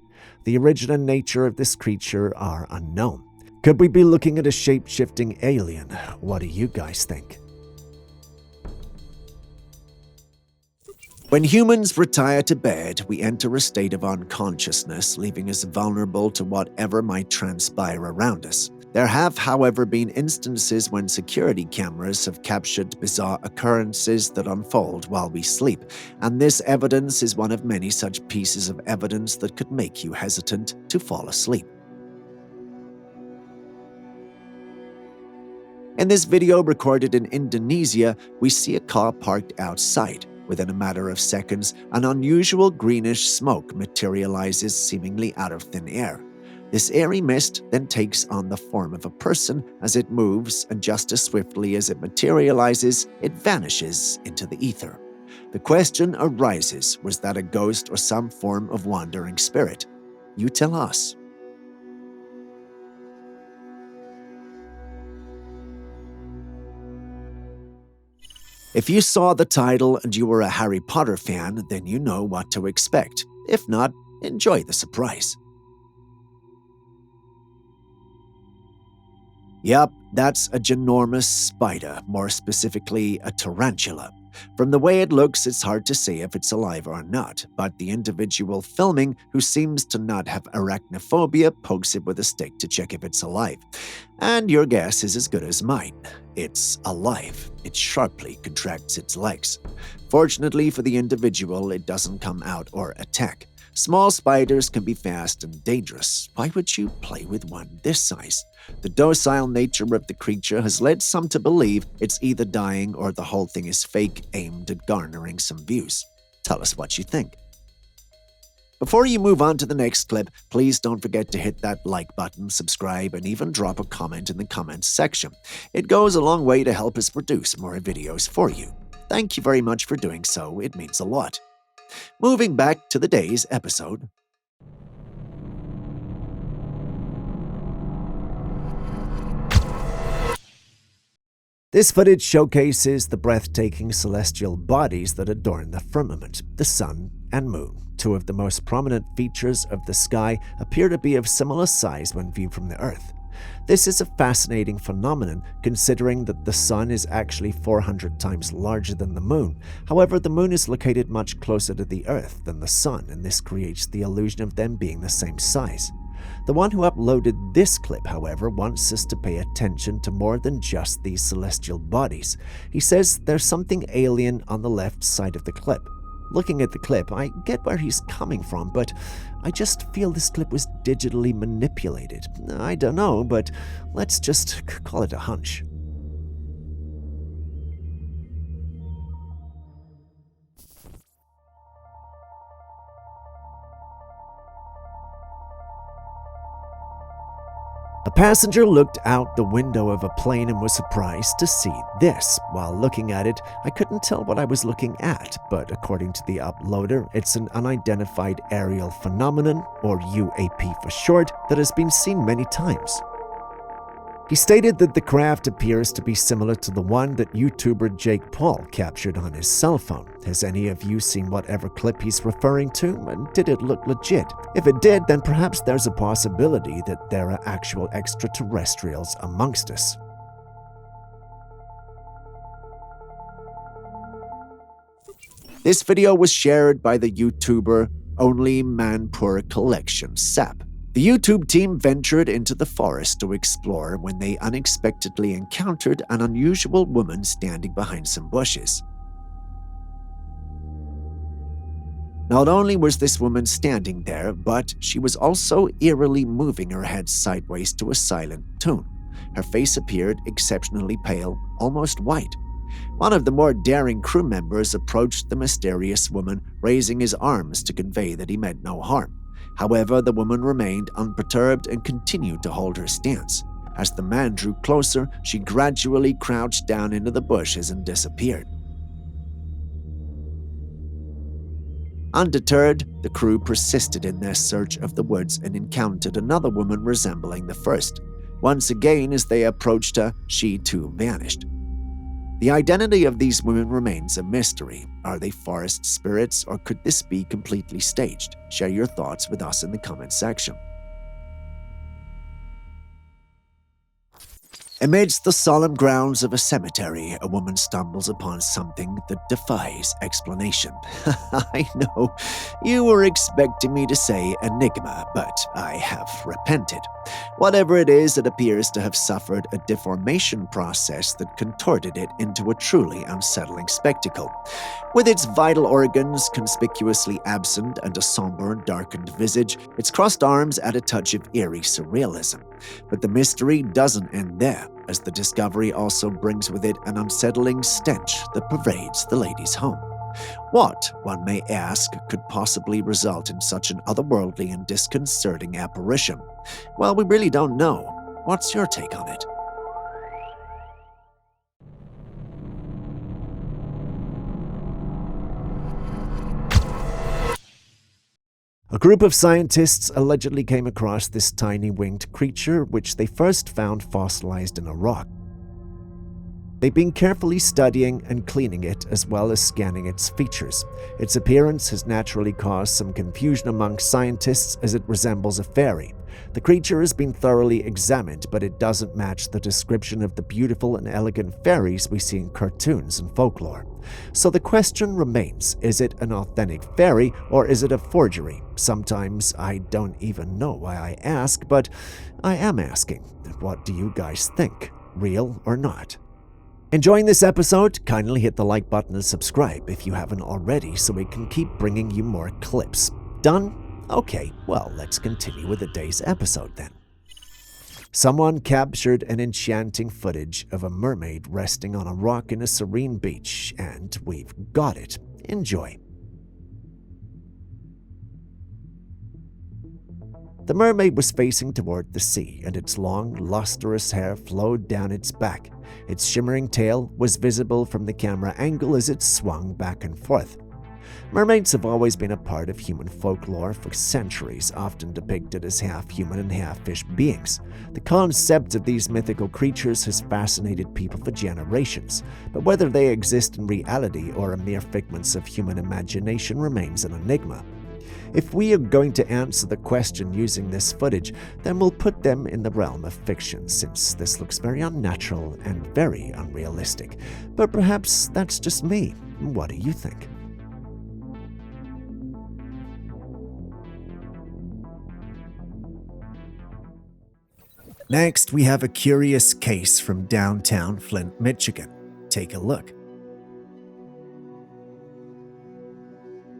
The origin and nature of this creature are unknown. Could we be looking at a shape-shifting alien? What do you guys think? When humans retire to bed, we enter a state of unconsciousness, leaving us vulnerable to whatever might transpire around us. There have, however, been instances when security cameras have captured bizarre occurrences that unfold while we sleep, and this evidence is one of many such pieces of evidence that could make you hesitant to fall asleep. In this video recorded in Indonesia, we see a car parked outside. Within a matter of seconds, an unusual greenish smoke materializes seemingly out of thin air. This airy mist then takes on the form of a person as it moves, and just as swiftly as it materializes, it vanishes into the ether. The question arises, was that a ghost or some form of wandering spirit? You tell us. If you saw the title and you were a Harry Potter fan, then you know what to expect. If not, enjoy the surprise. Yup, that's a ginormous spider, more specifically a tarantula. From the way it looks, it's hard to say if it's alive or not, but the individual filming, who seems to not have arachnophobia, pokes it with a stick to check if it's alive. And your guess is as good as mine. It's alive. It sharply contracts its legs. Fortunately for the individual, it doesn't come out or attack. Small spiders can be fast and dangerous. Why would you play with one this size? The docile nature of the creature has led some to believe it's either dying or the whole thing is fake, aimed at garnering some views. Tell us what you think. Before you move on to the next clip, please don't forget to hit that like button, subscribe, and even drop a comment in the comments section. It goes a long way to help us produce more videos for you. Thank you very much for doing so, it means a lot. Moving back to the day's episode. This footage showcases the breathtaking celestial bodies that adorn the firmament. The sun and moon, two of the most prominent features of the sky, appear to be of similar size when viewed from the Earth. This is a fascinating phenomenon, considering that the sun is actually 400 times larger than the moon. However, the moon is located much closer to the Earth than the sun, and this creates the illusion of them being the same size. The one who uploaded this clip, however, wants us to pay attention to more than just these celestial bodies. He says there's something alien on the left side of the clip. Looking at the clip, I get where he's coming from, but I just feel this clip was digitally manipulated. I don't know, but let's just call it a hunch. A passenger looked out the window of a plane and was surprised to see this. While looking at it, I couldn't tell what I was looking at, but according to the uploader, it's an unidentified aerial phenomenon, or UAP for short, that has been seen many times. He stated that the craft appears to be similar to the one that YouTuber Jake Paul captured on his cell phone. Has any of you seen whatever clip he's referring to, and did it look legit? If it did, then perhaps there's a possibility that there are actual extraterrestrials amongst us. This video was shared by the YouTuber Only Manpur Collection Sap. The YouTube team ventured into the forest to explore when they unexpectedly encountered an unusual woman standing behind some bushes. Not only was this woman standing there, but she was also eerily moving her head sideways to a silent tune. Her face appeared exceptionally pale, almost white. One of the more daring crew members approached the mysterious woman, raising his arms to convey that he meant no harm. However, the woman remained unperturbed and continued to hold her stance. As the man drew closer, she gradually crouched down into the bushes and disappeared. Undeterred, the crew persisted in their search of the woods and encountered another woman resembling the first. Once again, as they approached her, she too vanished. The identity of these women remains a mystery. Are they forest spirits, or could this be completely staged? Share your thoughts with us in the comment section. Amidst the solemn grounds of a cemetery, a woman stumbles upon something that defies explanation. I know you were expecting me to say enigma, but I have repented. Whatever it is, it appears to have suffered a deformation process that contorted it into a truly unsettling spectacle. With its vital organs conspicuously absent and a somber, darkened visage, its crossed arms add a touch of eerie surrealism. But the mystery doesn't end there, as the discovery also brings with it an unsettling stench that pervades the lady's home. What, one may ask, could possibly result in such an otherworldly and disconcerting apparition? Well, we really don't know. What's your take on it? A group of scientists allegedly came across this tiny winged creature, which they first found fossilized in a rock. They've been carefully studying and cleaning it as well as scanning its features. Its appearance has naturally caused some confusion among scientists as it resembles a fairy. The creature has been thoroughly examined, but it doesn't match the description of the beautiful and elegant fairies we see in cartoons and folklore. So the question remains, is it an authentic fairy or is it a forgery? Sometimes I don't even know why I ask, but I am asking. What do you guys think? Real or not? Enjoying this episode? Kindly hit the like button and subscribe if you haven't already so we can keep bringing you more clips. Done? Okay, well, let's continue with the day's episode then. Someone captured an enchanting footage of a mermaid resting on a rock in a serene beach, and we've got it. Enjoy. The mermaid was facing toward the sea, and its long, lustrous hair flowed down its back. Its shimmering tail was visible from the camera angle as it swung back and forth. Mermaids have always been a part of human folklore for centuries, often depicted as half-human and half-fish beings. The concept of these mythical creatures has fascinated people for generations, but whether they exist in reality or are mere figments of human imagination remains an enigma. If we are going to answer the question using this footage, then we'll put them in the realm of fiction, since this looks very unnatural and very unrealistic. But perhaps that's just me. What do you think? Next, we have a curious case from downtown Flint, Michigan. Take a look.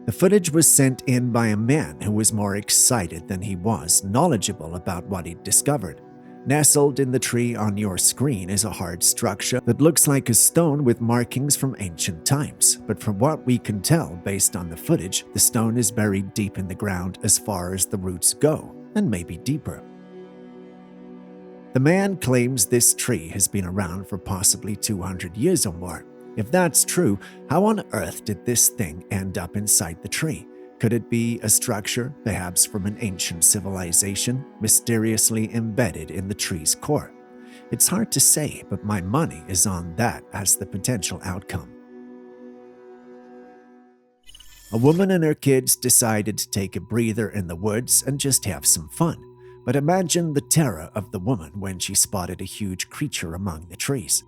The footage was sent in by a man who was more excited than he was knowledgeable about what he'd discovered. Nestled in the tree on your screen is a hard structure that looks like a stone with markings from ancient times. But from what we can tell based on the footage, the stone is buried deep in the ground as far as the roots go, and maybe deeper. The man claims this tree has been around for possibly 200 years or more. If that's true, how on earth did this thing end up inside the tree? Could it be a structure, perhaps from an ancient civilization, mysteriously embedded in the tree's core? It's hard to say, but my money is on that as the potential outcome. A woman and her kids decided to take a breather in the woods and just have some fun. But imagine the terror of the woman when she spotted a huge creature among the trees.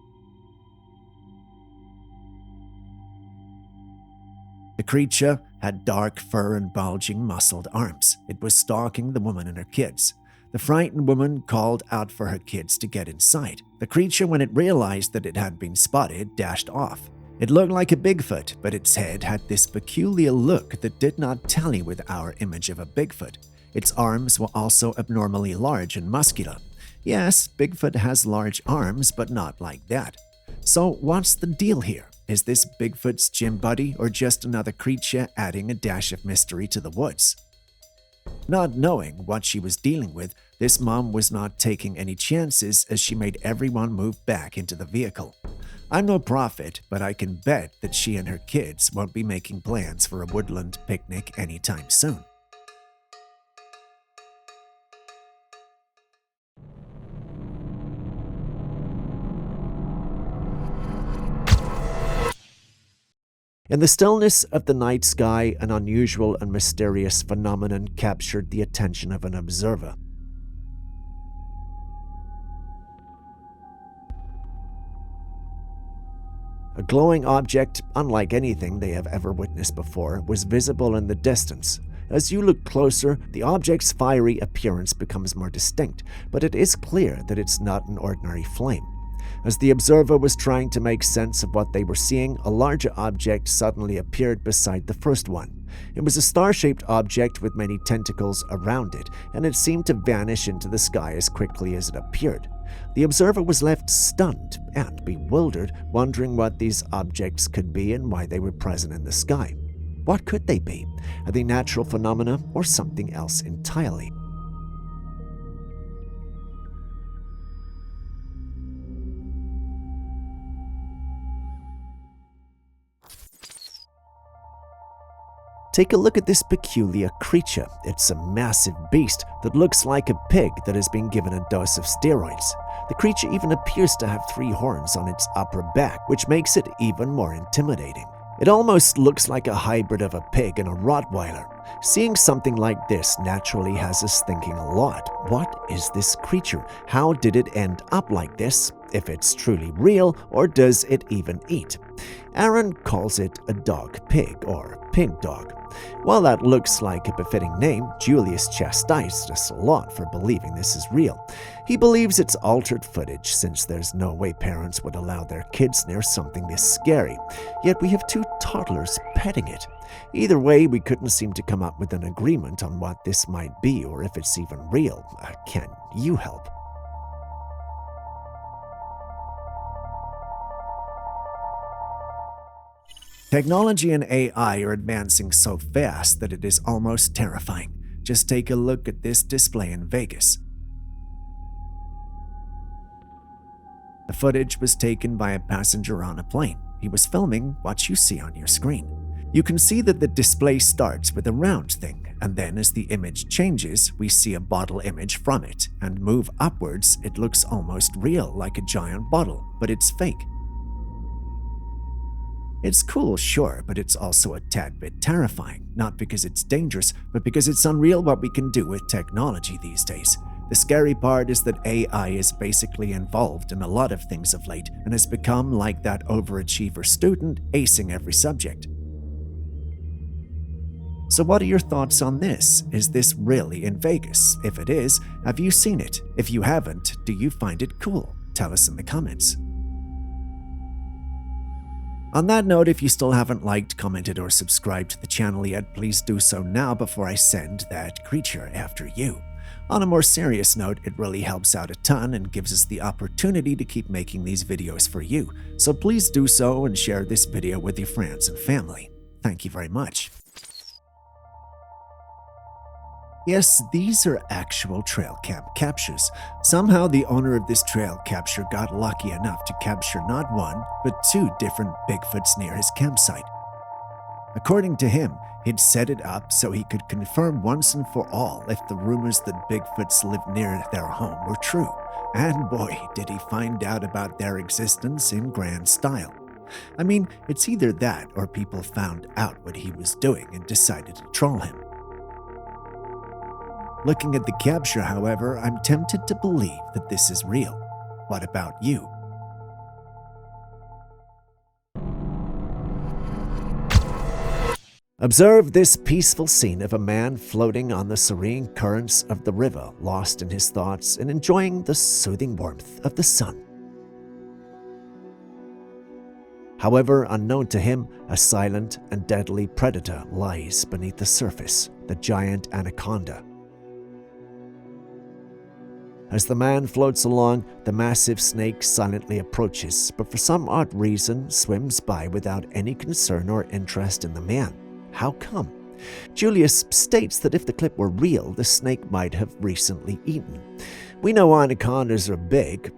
The creature had dark fur and bulging muscled arms. It was stalking the woman and her kids. The frightened woman called out for her kids to get inside. The creature, when it realized that it had been spotted, dashed off. It looked like a Bigfoot, but its head had this peculiar look that did not tally with our image of a Bigfoot. Its arms were also abnormally large and muscular. Yes, Bigfoot has large arms, but not like that. So what's the deal here? Is this Bigfoot's gym buddy or just another creature adding a dash of mystery to the woods? Not knowing what she was dealing with, this mom was not taking any chances as she made everyone move back into the vehicle. I'm no prophet, but I can bet that she and her kids won't be making plans for a woodland picnic anytime soon. In the stillness of the night sky, an unusual and mysterious phenomenon captured the attention of an observer. A glowing object, unlike anything they have ever witnessed before, was visible in the distance. As you look closer, the object's fiery appearance becomes more distinct, but it is clear that it's not an ordinary flame. As the observer was trying to make sense of what they were seeing, a larger object suddenly appeared beside the first one. It was a star-shaped object with many tentacles around it, and it seemed to vanish into the sky as quickly as it appeared. The observer was left stunned and bewildered, wondering what these objects could be and why they were present in the sky. What could they be? Are they natural phenomena or something else entirely? Take a look at this peculiar creature. It's a massive beast that looks like a pig that has been given a dose of steroids. The creature even appears to have 3 horns on its upper back, which makes it even more intimidating. It almost looks like a hybrid of a pig and a Rottweiler. Seeing something like this naturally has us thinking a lot. What is this creature? How did it end up like this? If it's truly real, or does it even eat? Aaron calls it a dog pig or pig dog. While that looks like a befitting name, Julius chastised us a lot for believing this is real. He believes it's altered footage since there's no way parents would allow their kids near something this scary. Yet we have 2 toddlers petting it. Either way, we couldn't seem to come up with an agreement on what this might be or if it's even real. Can you help? Technology and AI are advancing so fast that it is almost terrifying. Just take a look at this display in Vegas. The footage was taken by a passenger on a plane. He was filming what you see on your screen. You can see that the display starts with a round thing, and then as the image changes, we see a bottle image from it, and move upwards, it looks almost real, like a giant bottle, but it's fake. It's cool, sure, but it's also a tad bit terrifying, not because it's dangerous, but because it's unreal what we can do with technology these days. The scary part is that AI is basically involved in a lot of things of late and has become like that overachiever student acing every subject. So what are your thoughts on this? Is this really in Vegas? If it is, have you seen it? If you haven't, do you find it cool? Tell us in the comments. On that note, if you still haven't liked, commented, or subscribed to the channel yet, please do so now before I send that creature after you. On a more serious note, it really helps out a ton and gives us the opportunity to keep making these videos for you. So please do so and share this video with your friends and family. Thank you very much. Yes, these are actual Trailcam captures. Somehow the owner of this trail capture got lucky enough to capture not 1, but 2 different Bigfoots near his campsite. According to him, he'd set it up so he could confirm once and for all if the rumors that Bigfoots live near their home were true. And boy, did he find out about their existence in grand style. I mean, it's either that or people found out what he was doing and decided to troll him. Looking at the capture, however, I'm tempted to believe that this is real. What about you? Observe this peaceful scene of a man floating on the serene currents of the river, lost in his thoughts and enjoying the soothing warmth of the sun. However, unknown to him, a silent and deadly predator lies beneath the surface, the giant anaconda. As the man floats along, the massive snake silently approaches, but for some odd reason swims by without any concern or interest in the man. How come? Julius states that if the clip were real, the snake might have recently eaten. We know anacondas are big,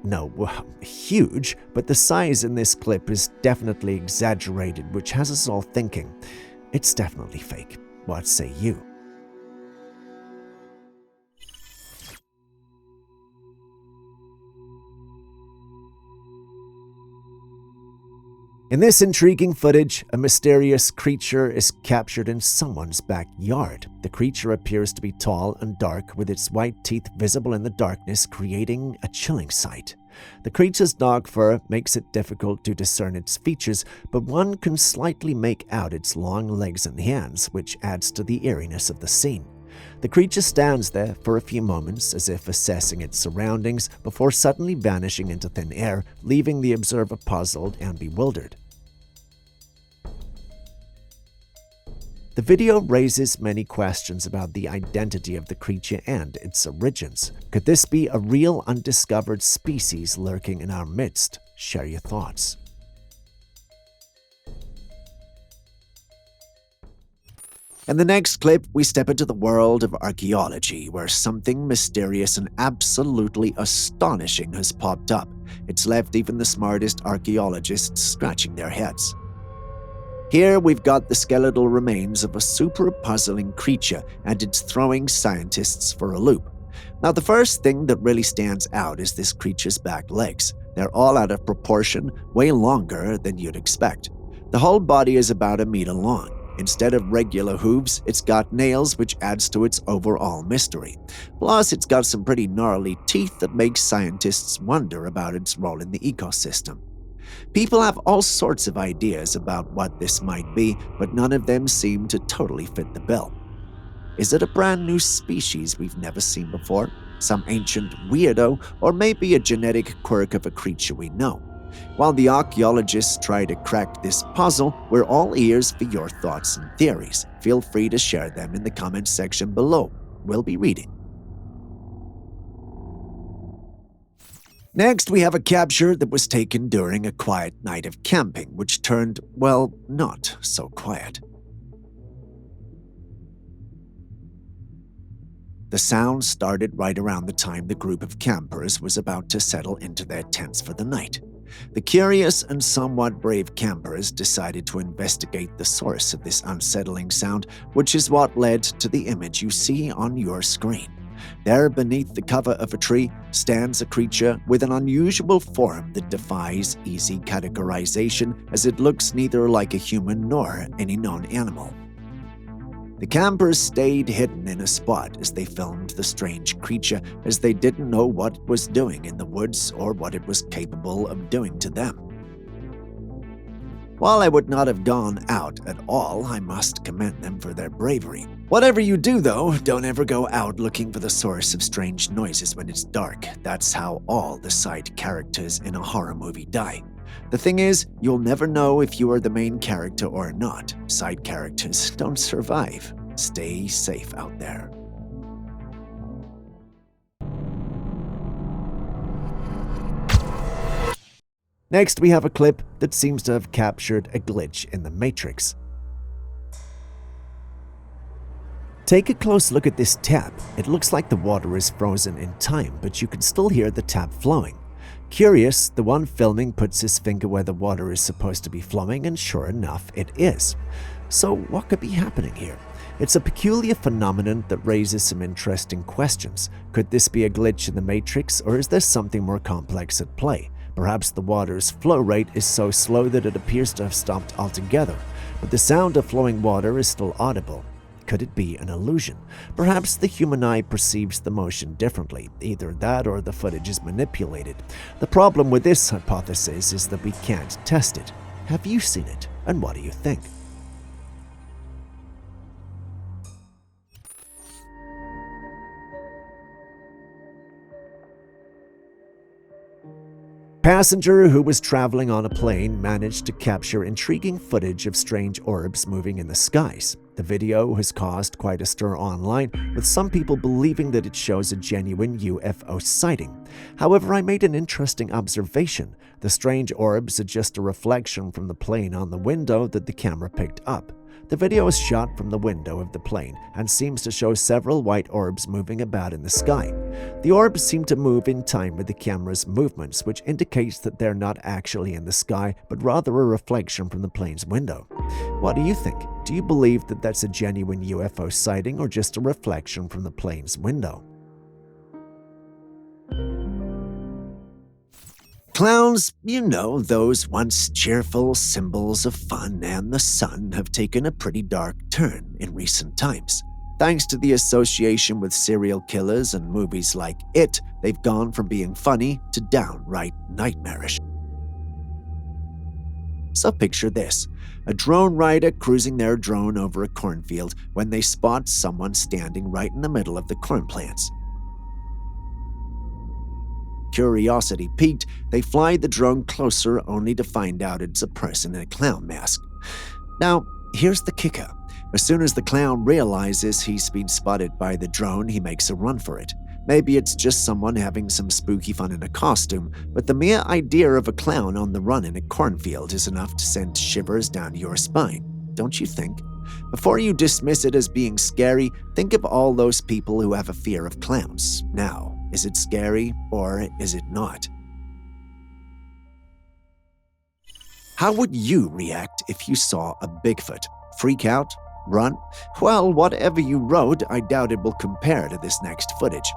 huge, but the size in this clip is definitely exaggerated, which has us all thinking, it's definitely fake. What say you? In this intriguing footage, a mysterious creature is captured in someone's backyard. The creature appears to be tall and dark, with its white teeth visible in the darkness, creating a chilling sight. The creature's dog fur makes it difficult to discern its features, but one can slightly make out its long legs and hands, which adds to the eeriness of the scene. The creature stands there for a few moments as if assessing its surroundings before suddenly vanishing into thin air, leaving the observer puzzled and bewildered. The video raises many questions about the identity of the creature and its origins. Could this be a real undiscovered species lurking in our midst? Share your thoughts. In the next clip, we step into the world of archaeology, where something mysterious and absolutely astonishing has popped up. It's left even the smartest archaeologists scratching their heads. Here we've got the skeletal remains of a super puzzling creature, and it's throwing scientists for a loop. Now, the first thing that really stands out is this creature's back legs. They're all out of proportion, way longer than you'd expect. The whole body is about a meter long. Instead of regular hooves, it's got nails, which adds to its overall mystery. Plus, it's got some pretty gnarly teeth that makes scientists wonder about its role in the ecosystem. People have all sorts of ideas about what this might be, but none of them seem to totally fit the bill. Is it a brand new species we've never seen before? Some ancient weirdo, or maybe a genetic quirk of a creature we know? While the archaeologists try to crack this puzzle, we're all ears for your thoughts and theories. Feel free to share them in the comments section below. We'll be reading. Next, we have a capture that was taken during a quiet night of camping, which turned, well, not so quiet. The sound started right around the time the group of campers was about to settle into their tents for the night. The curious and somewhat brave campers decided to investigate the source of this unsettling sound, which is what led to the image you see on your screen. There, beneath the cover of a tree, stands a creature with an unusual form that defies easy categorization, as it looks neither like a human nor any known animal. The campers stayed hidden in a spot as they filmed the strange creature, as they didn't know what it was doing in the woods or what it was capable of doing to them. While I would not have gone out at all, I must commend them for their bravery. Whatever you do, though, don't ever go out looking for the source of strange noises when it's dark. That's how all the side characters in a horror movie die. The thing is, you'll never know if you are the main character or not. Side characters don't survive. Stay safe out there. Next, we have a clip that seems to have captured a glitch in the Matrix. Take a close look at this tap. It looks like the water is frozen in time, but you can still hear the tap flowing. Curious, the one filming puts his finger where the water is supposed to be flowing, and sure enough, it is. So what could be happening here? It's a peculiar phenomenon that raises some interesting questions. Could this be a glitch in the Matrix, or is there something more complex at play? Perhaps the water's flow rate is so slow that it appears to have stopped altogether, but the sound of flowing water is still audible. Could it be an illusion? Perhaps the human eye perceives the motion differently. Either that or the footage is manipulated. The problem with this hypothesis is that we can't test it. Have you seen it, and what do you think? Passenger who was traveling on a plane managed to capture intriguing footage of strange orbs moving in the skies. The video has caused quite a stir online, with some people believing that it shows a genuine UFO sighting. However, I made an interesting observation. The strange orbs are just a reflection from the plane on the window that the camera picked up. The video is shot from the window of the plane and seems to show several white orbs moving about in the sky. The orbs seem to move in time with the camera's movements, which indicates that they're not actually in the sky, but rather a reflection from the plane's window. What do you think? Do you believe that that's a genuine UFO sighting or just a reflection from the plane's window? Clowns, you know, those once cheerful symbols of fun and the sun, have taken a pretty dark turn in recent times. Thanks to the association with serial killers and movies like It, they've gone from being funny to downright nightmarish. So picture this: a drone rider cruising their drone over a cornfield when they spot someone standing right in the middle of the corn plants. Curiosity piqued, they fly the drone closer only to find out it's a person in a clown mask. Now, here's the kicker. As soon as the clown realizes he's been spotted by the drone, he makes a run for it. Maybe it's just someone having some spooky fun in a costume, but the mere idea of a clown on the run in a cornfield is enough to send shivers down your spine, don't you think? Before you dismiss it as being scary, think of all those people who have a fear of clowns. Now, is it scary or is it not? How would you react if you saw a Bigfoot? Freak out? Run? Well, whatever you wrote, I doubt it will compare to this next footage.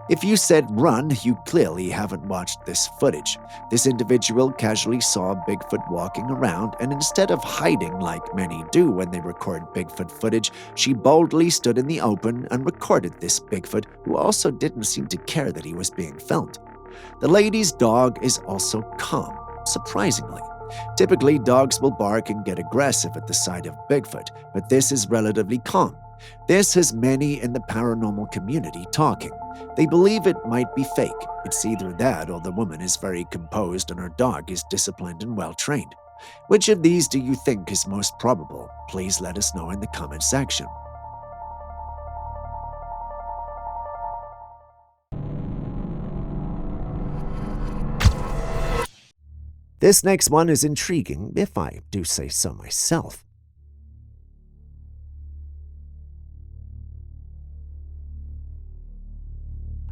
If you said run, you clearly haven't watched this footage. This individual casually saw a Bigfoot walking around, and instead of hiding like many do when they record Bigfoot footage, she boldly stood in the open and recorded this Bigfoot, who also didn't seem to care that he was being filmed. The lady's dog is also calm, surprisingly. Typically, dogs will bark and get aggressive at the sight of Bigfoot, but this is relatively calm. This has many in the paranormal community talking. They believe it might be fake. It's either that or the woman is very composed and her dog is disciplined and well-trained. Which of these do you think is most probable? Please let us know in the comment section. This next one is intriguing, if I do say so myself.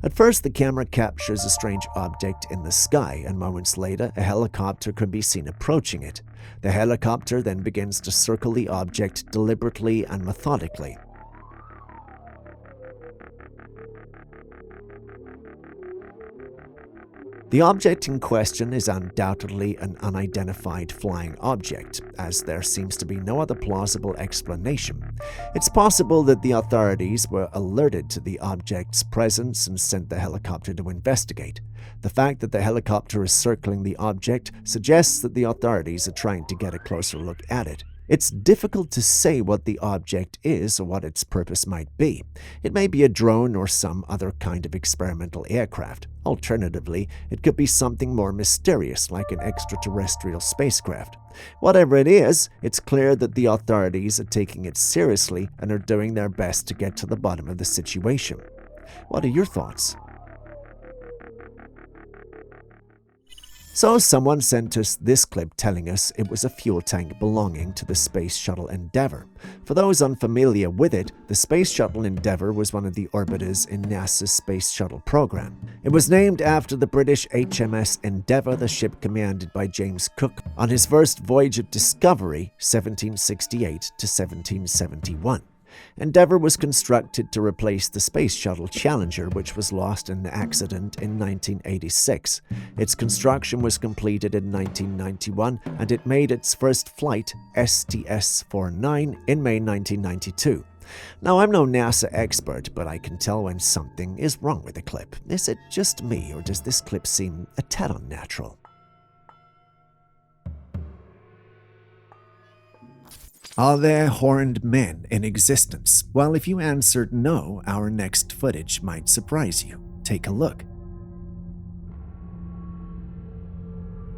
At first, the camera captures a strange object in the sky, and moments later, a helicopter can be seen approaching it. The helicopter then begins to circle the object deliberately and methodically. The object in question is undoubtedly an unidentified flying object, as there seems to be no other plausible explanation. It's possible that the authorities were alerted to the object's presence and sent the helicopter to investigate. The fact that the helicopter is circling the object suggests that the authorities are trying to get a closer look at it. It's difficult to say what the object is or what its purpose might be. It may be a drone or some other kind of experimental aircraft. Alternatively, it could be something more mysterious like an extraterrestrial spacecraft. Whatever it is, it's clear that the authorities are taking it seriously and are doing their best to get to the bottom of the situation. What are your thoughts? So someone sent us this clip telling us it was a fuel tank belonging to the Space Shuttle Endeavour. For those unfamiliar with it, the Space Shuttle Endeavour was one of the orbiters in NASA's Space Shuttle program. It was named after the British HMS Endeavour, the ship commanded by James Cook on his first voyage of discovery, 1768 to 1771. Endeavour was constructed to replace the Space Shuttle Challenger, which was lost in an accident in 1986. Its construction was completed in 1991, and it made its first flight, STS-49, in May 1992. Now, I'm no NASA expert, but I can tell when something is wrong with the clip. Is it just me, or does this clip seem a tad unnatural? Are there horned men in existence? Well, if you answered no, our next footage might surprise you. Take a look.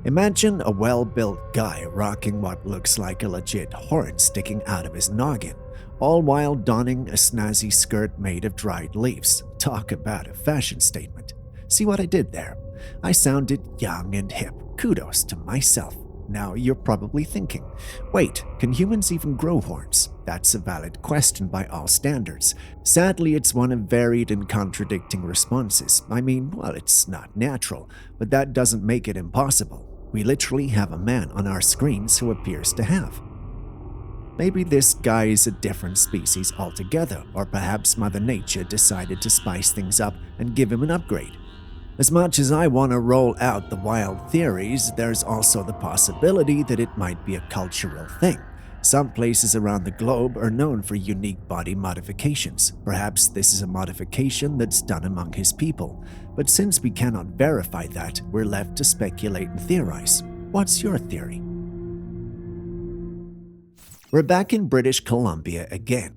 Imagine a well-built guy rocking what looks like a legit horn sticking out of his noggin, all while donning a snazzy skirt made of dried leaves. Talk about a fashion statement. See what I did there? I sounded young and hip. Kudos to myself. Now you're probably thinking, wait, can humans even grow horns? That's a valid question by all standards. Sadly, it's one of varied and contradicting responses. I mean, well, it's not natural, but that doesn't make it impossible. We literally have a man on our screens who appears to have. Maybe this guy is a different species altogether, or perhaps Mother Nature decided to spice things up and give him an upgrade. As much as I want to roll out the wild theories, there's also the possibility that it might be a cultural thing. Some places around the globe are known for unique body modifications. Perhaps this is a modification that's done among his people. But since we cannot verify that, we're left to speculate and theorize. What's your theory? We're back in British Columbia again.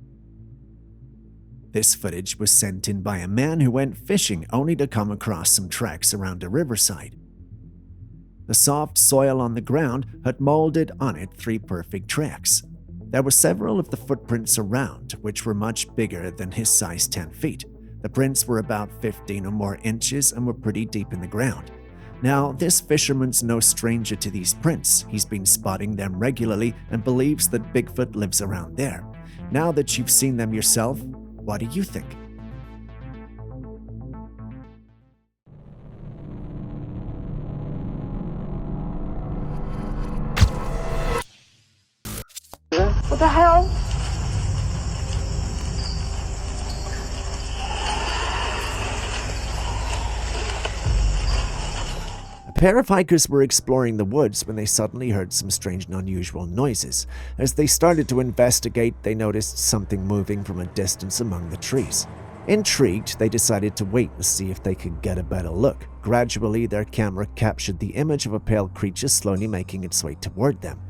This footage was sent in by a man who went fishing only to come across some tracks around a riverside. The soft soil on the ground had molded on it 3 perfect tracks. There were several of the footprints around, which were much bigger than his size 10 feet. The prints were about 15 or more inches and were pretty deep in the ground. Now, this fisherman's no stranger to these prints. He's been spotting them regularly and believes that Bigfoot lives around there. Now that you've seen them yourself, what do you think? pair of hikers were exploring the woods when they suddenly heard some strange and unusual noises. As they started to investigate, they noticed something moving from a distance among the trees. Intrigued, they decided to wait and see if they could get a better look. Gradually, their camera captured the image of a pale creature slowly making its way toward them.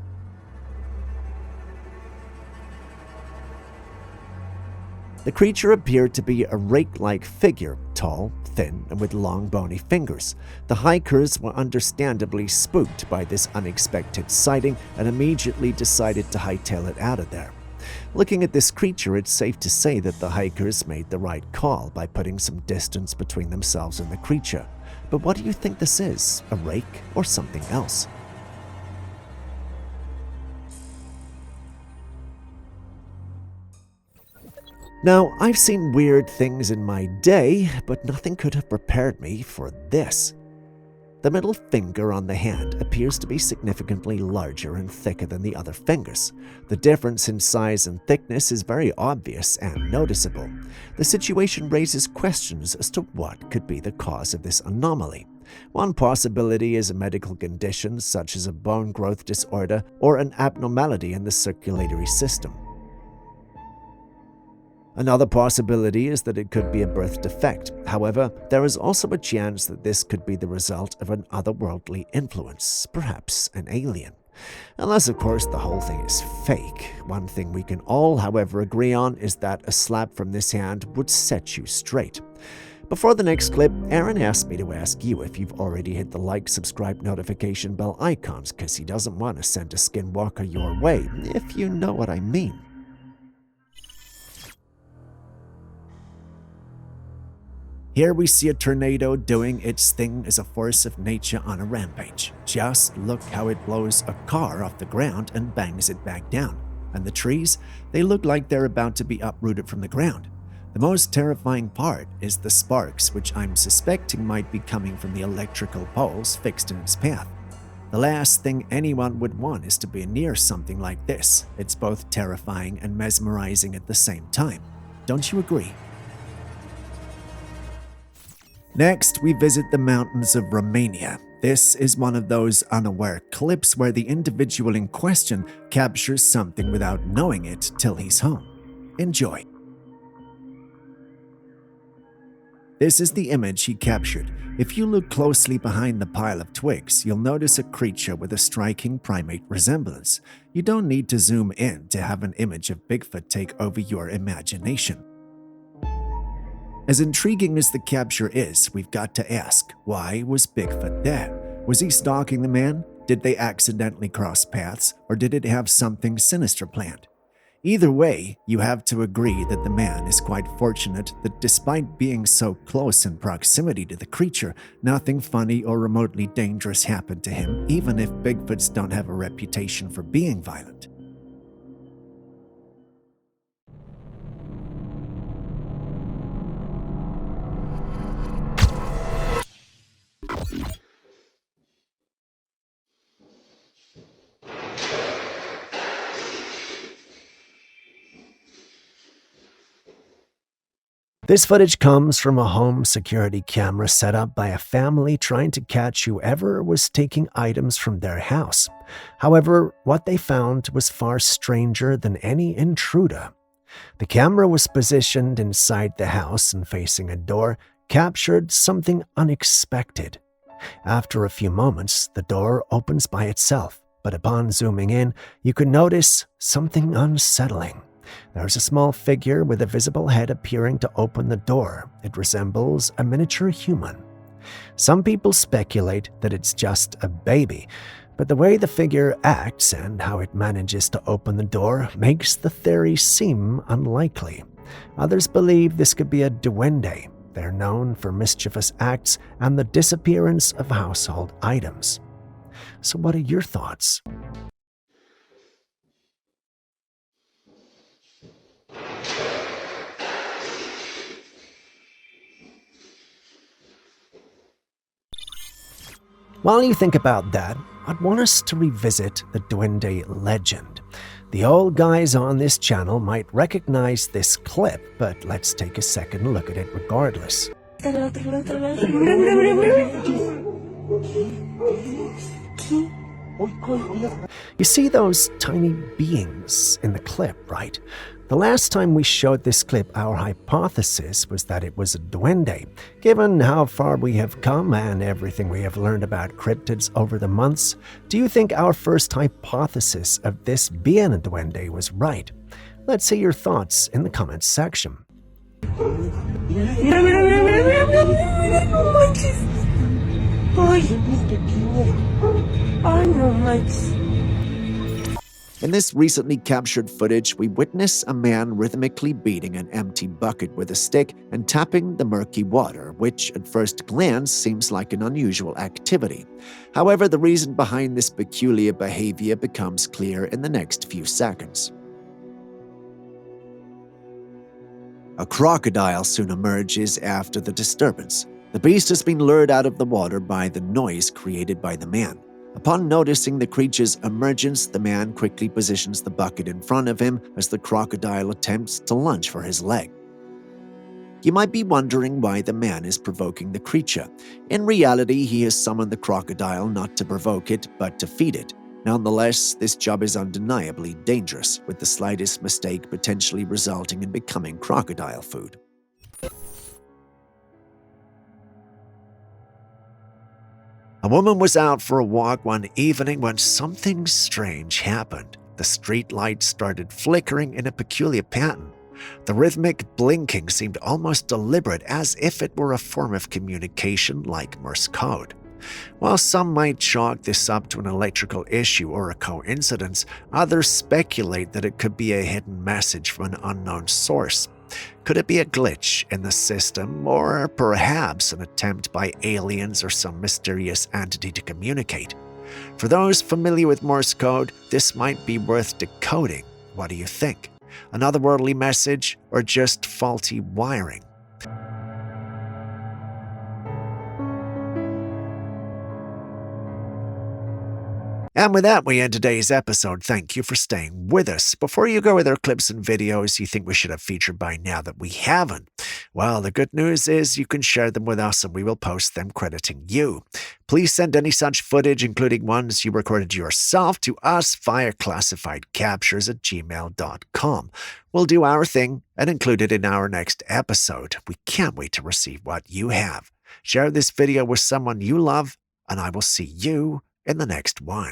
The creature appeared to be a rake-like figure, tall, thin, and with long bony fingers. The hikers were understandably spooked by this unexpected sighting and immediately decided to hightail it out of there. Looking at this creature, it's safe to say that the hikers made the right call by putting some distance between themselves and the creature. But what do you think this is? A rake or something else? Now, I've seen weird things in my day, but nothing could have prepared me for this. The middle finger on the hand appears to be significantly larger and thicker than the other fingers. The difference in size and thickness is very obvious and noticeable. The situation raises questions as to what could be the cause of this anomaly. One possibility is a medical condition such as a bone growth disorder or an abnormality in the circulatory system. Another possibility is that it could be a birth defect. However, there is also a chance that this could be the result of an otherworldly influence, perhaps an alien. Unless, of course, the whole thing is fake. One thing we can all, however, agree on is that a slap from this hand would set you straight. Before the next clip, Aaron asked me to ask you if you've already hit the like, subscribe, notification bell icons, because he doesn't want to send a skinwalker your way, if you know what I mean. Here we see a tornado doing its thing as a force of nature on a rampage. Just look how it blows a car off the ground and bangs it back down. And the trees, they look like they're about to be uprooted from the ground. The most terrifying part is the sparks, which I'm suspecting might be coming from the electrical poles fixed in its path. The last thing anyone would want is to be near something like this. It's both terrifying and mesmerizing at the same time. Don't you agree? Next, we visit the mountains of Romania. This is one of those unaware clips where the individual in question captures something without knowing it till he's home. Enjoy. This is the image he captured. If you look closely behind the pile of twigs, you'll notice a creature with a striking primate resemblance. You don't need to zoom in to have an image of Bigfoot take over your imagination. As intriguing as the capture is, we've got to ask, why was Bigfoot there? Was he stalking the man? Did they accidentally cross paths? Or did it have something sinister planned? Either way, you have to agree that the man is quite fortunate that despite being so close in proximity to the creature, nothing funny or remotely dangerous happened to him, even if Bigfoots don't have a reputation for being violent. This footage comes from a home security camera set up by a family trying to catch whoever was taking items from their house. However, what they found was far stranger than any intruder. The camera was positioned inside the house and facing a door, captured something unexpected. After a few moments, the door opens by itself, but upon zooming in, you can notice something unsettling. There's a small figure with a visible head appearing to open the door. It resembles a miniature human. Some people speculate that it's just a baby, but the way the figure acts and how it manages to open the door makes the theory seem unlikely. Others believe this could be a duende. They're known for mischievous acts and the disappearance of household items. So what are your thoughts? While you think about that, I'd want us to revisit the duende legend. The old guys on this channel might recognize this clip, but let's take a second look at it regardless. You see those tiny beings in the clip, right? The last time we showed this clip, our hypothesis was that it was a duende. Given how far we have come and everything we have learned about cryptids over the months, do you think our first hypothesis of this being a duende was right? Let's hear your thoughts in the comments section. In this recently captured footage, we witness a man rhythmically beating an empty bucket with a stick and tapping the murky water, which at first glance seems like an unusual activity. However, the reason behind this peculiar behavior becomes clear in the next few seconds. A crocodile soon emerges after the disturbance. The beast has been lured out of the water by the noise created by the man. Upon noticing the creature's emergence, the man quickly positions the bucket in front of him as the crocodile attempts to lunge for his leg. You might be wondering why the man is provoking the creature. In reality, he has summoned the crocodile not to provoke it, but to feed it. Nonetheless, this job is undeniably dangerous, with the slightest mistake potentially resulting in becoming crocodile food. A woman was out for a walk one evening when something strange happened. The street lights started flickering in a peculiar pattern. The rhythmic blinking seemed almost deliberate, as if it were a form of communication like Morse code. While some might chalk this up to an electrical issue or a coincidence, others speculate that it could be a hidden message from an unknown source. Could it be a glitch in the system, or perhaps an attempt by aliens or some mysterious entity to communicate? For those familiar with Morse code, this might be worth decoding. What do you think? An otherworldly message, or just faulty wiring? And with that, we end today's episode. Thank you for staying with us. Before you go with our clips and videos you think we should have featured by now that we haven't, well, the good news is you can share them with us and we will post them crediting you. Please send any such footage, including ones you recorded yourself, to us via classifiedcaptures@gmail.com. We'll do our thing and include it in our next episode. We can't wait to receive what you have. Share this video with someone you love, and I will see you in the next one.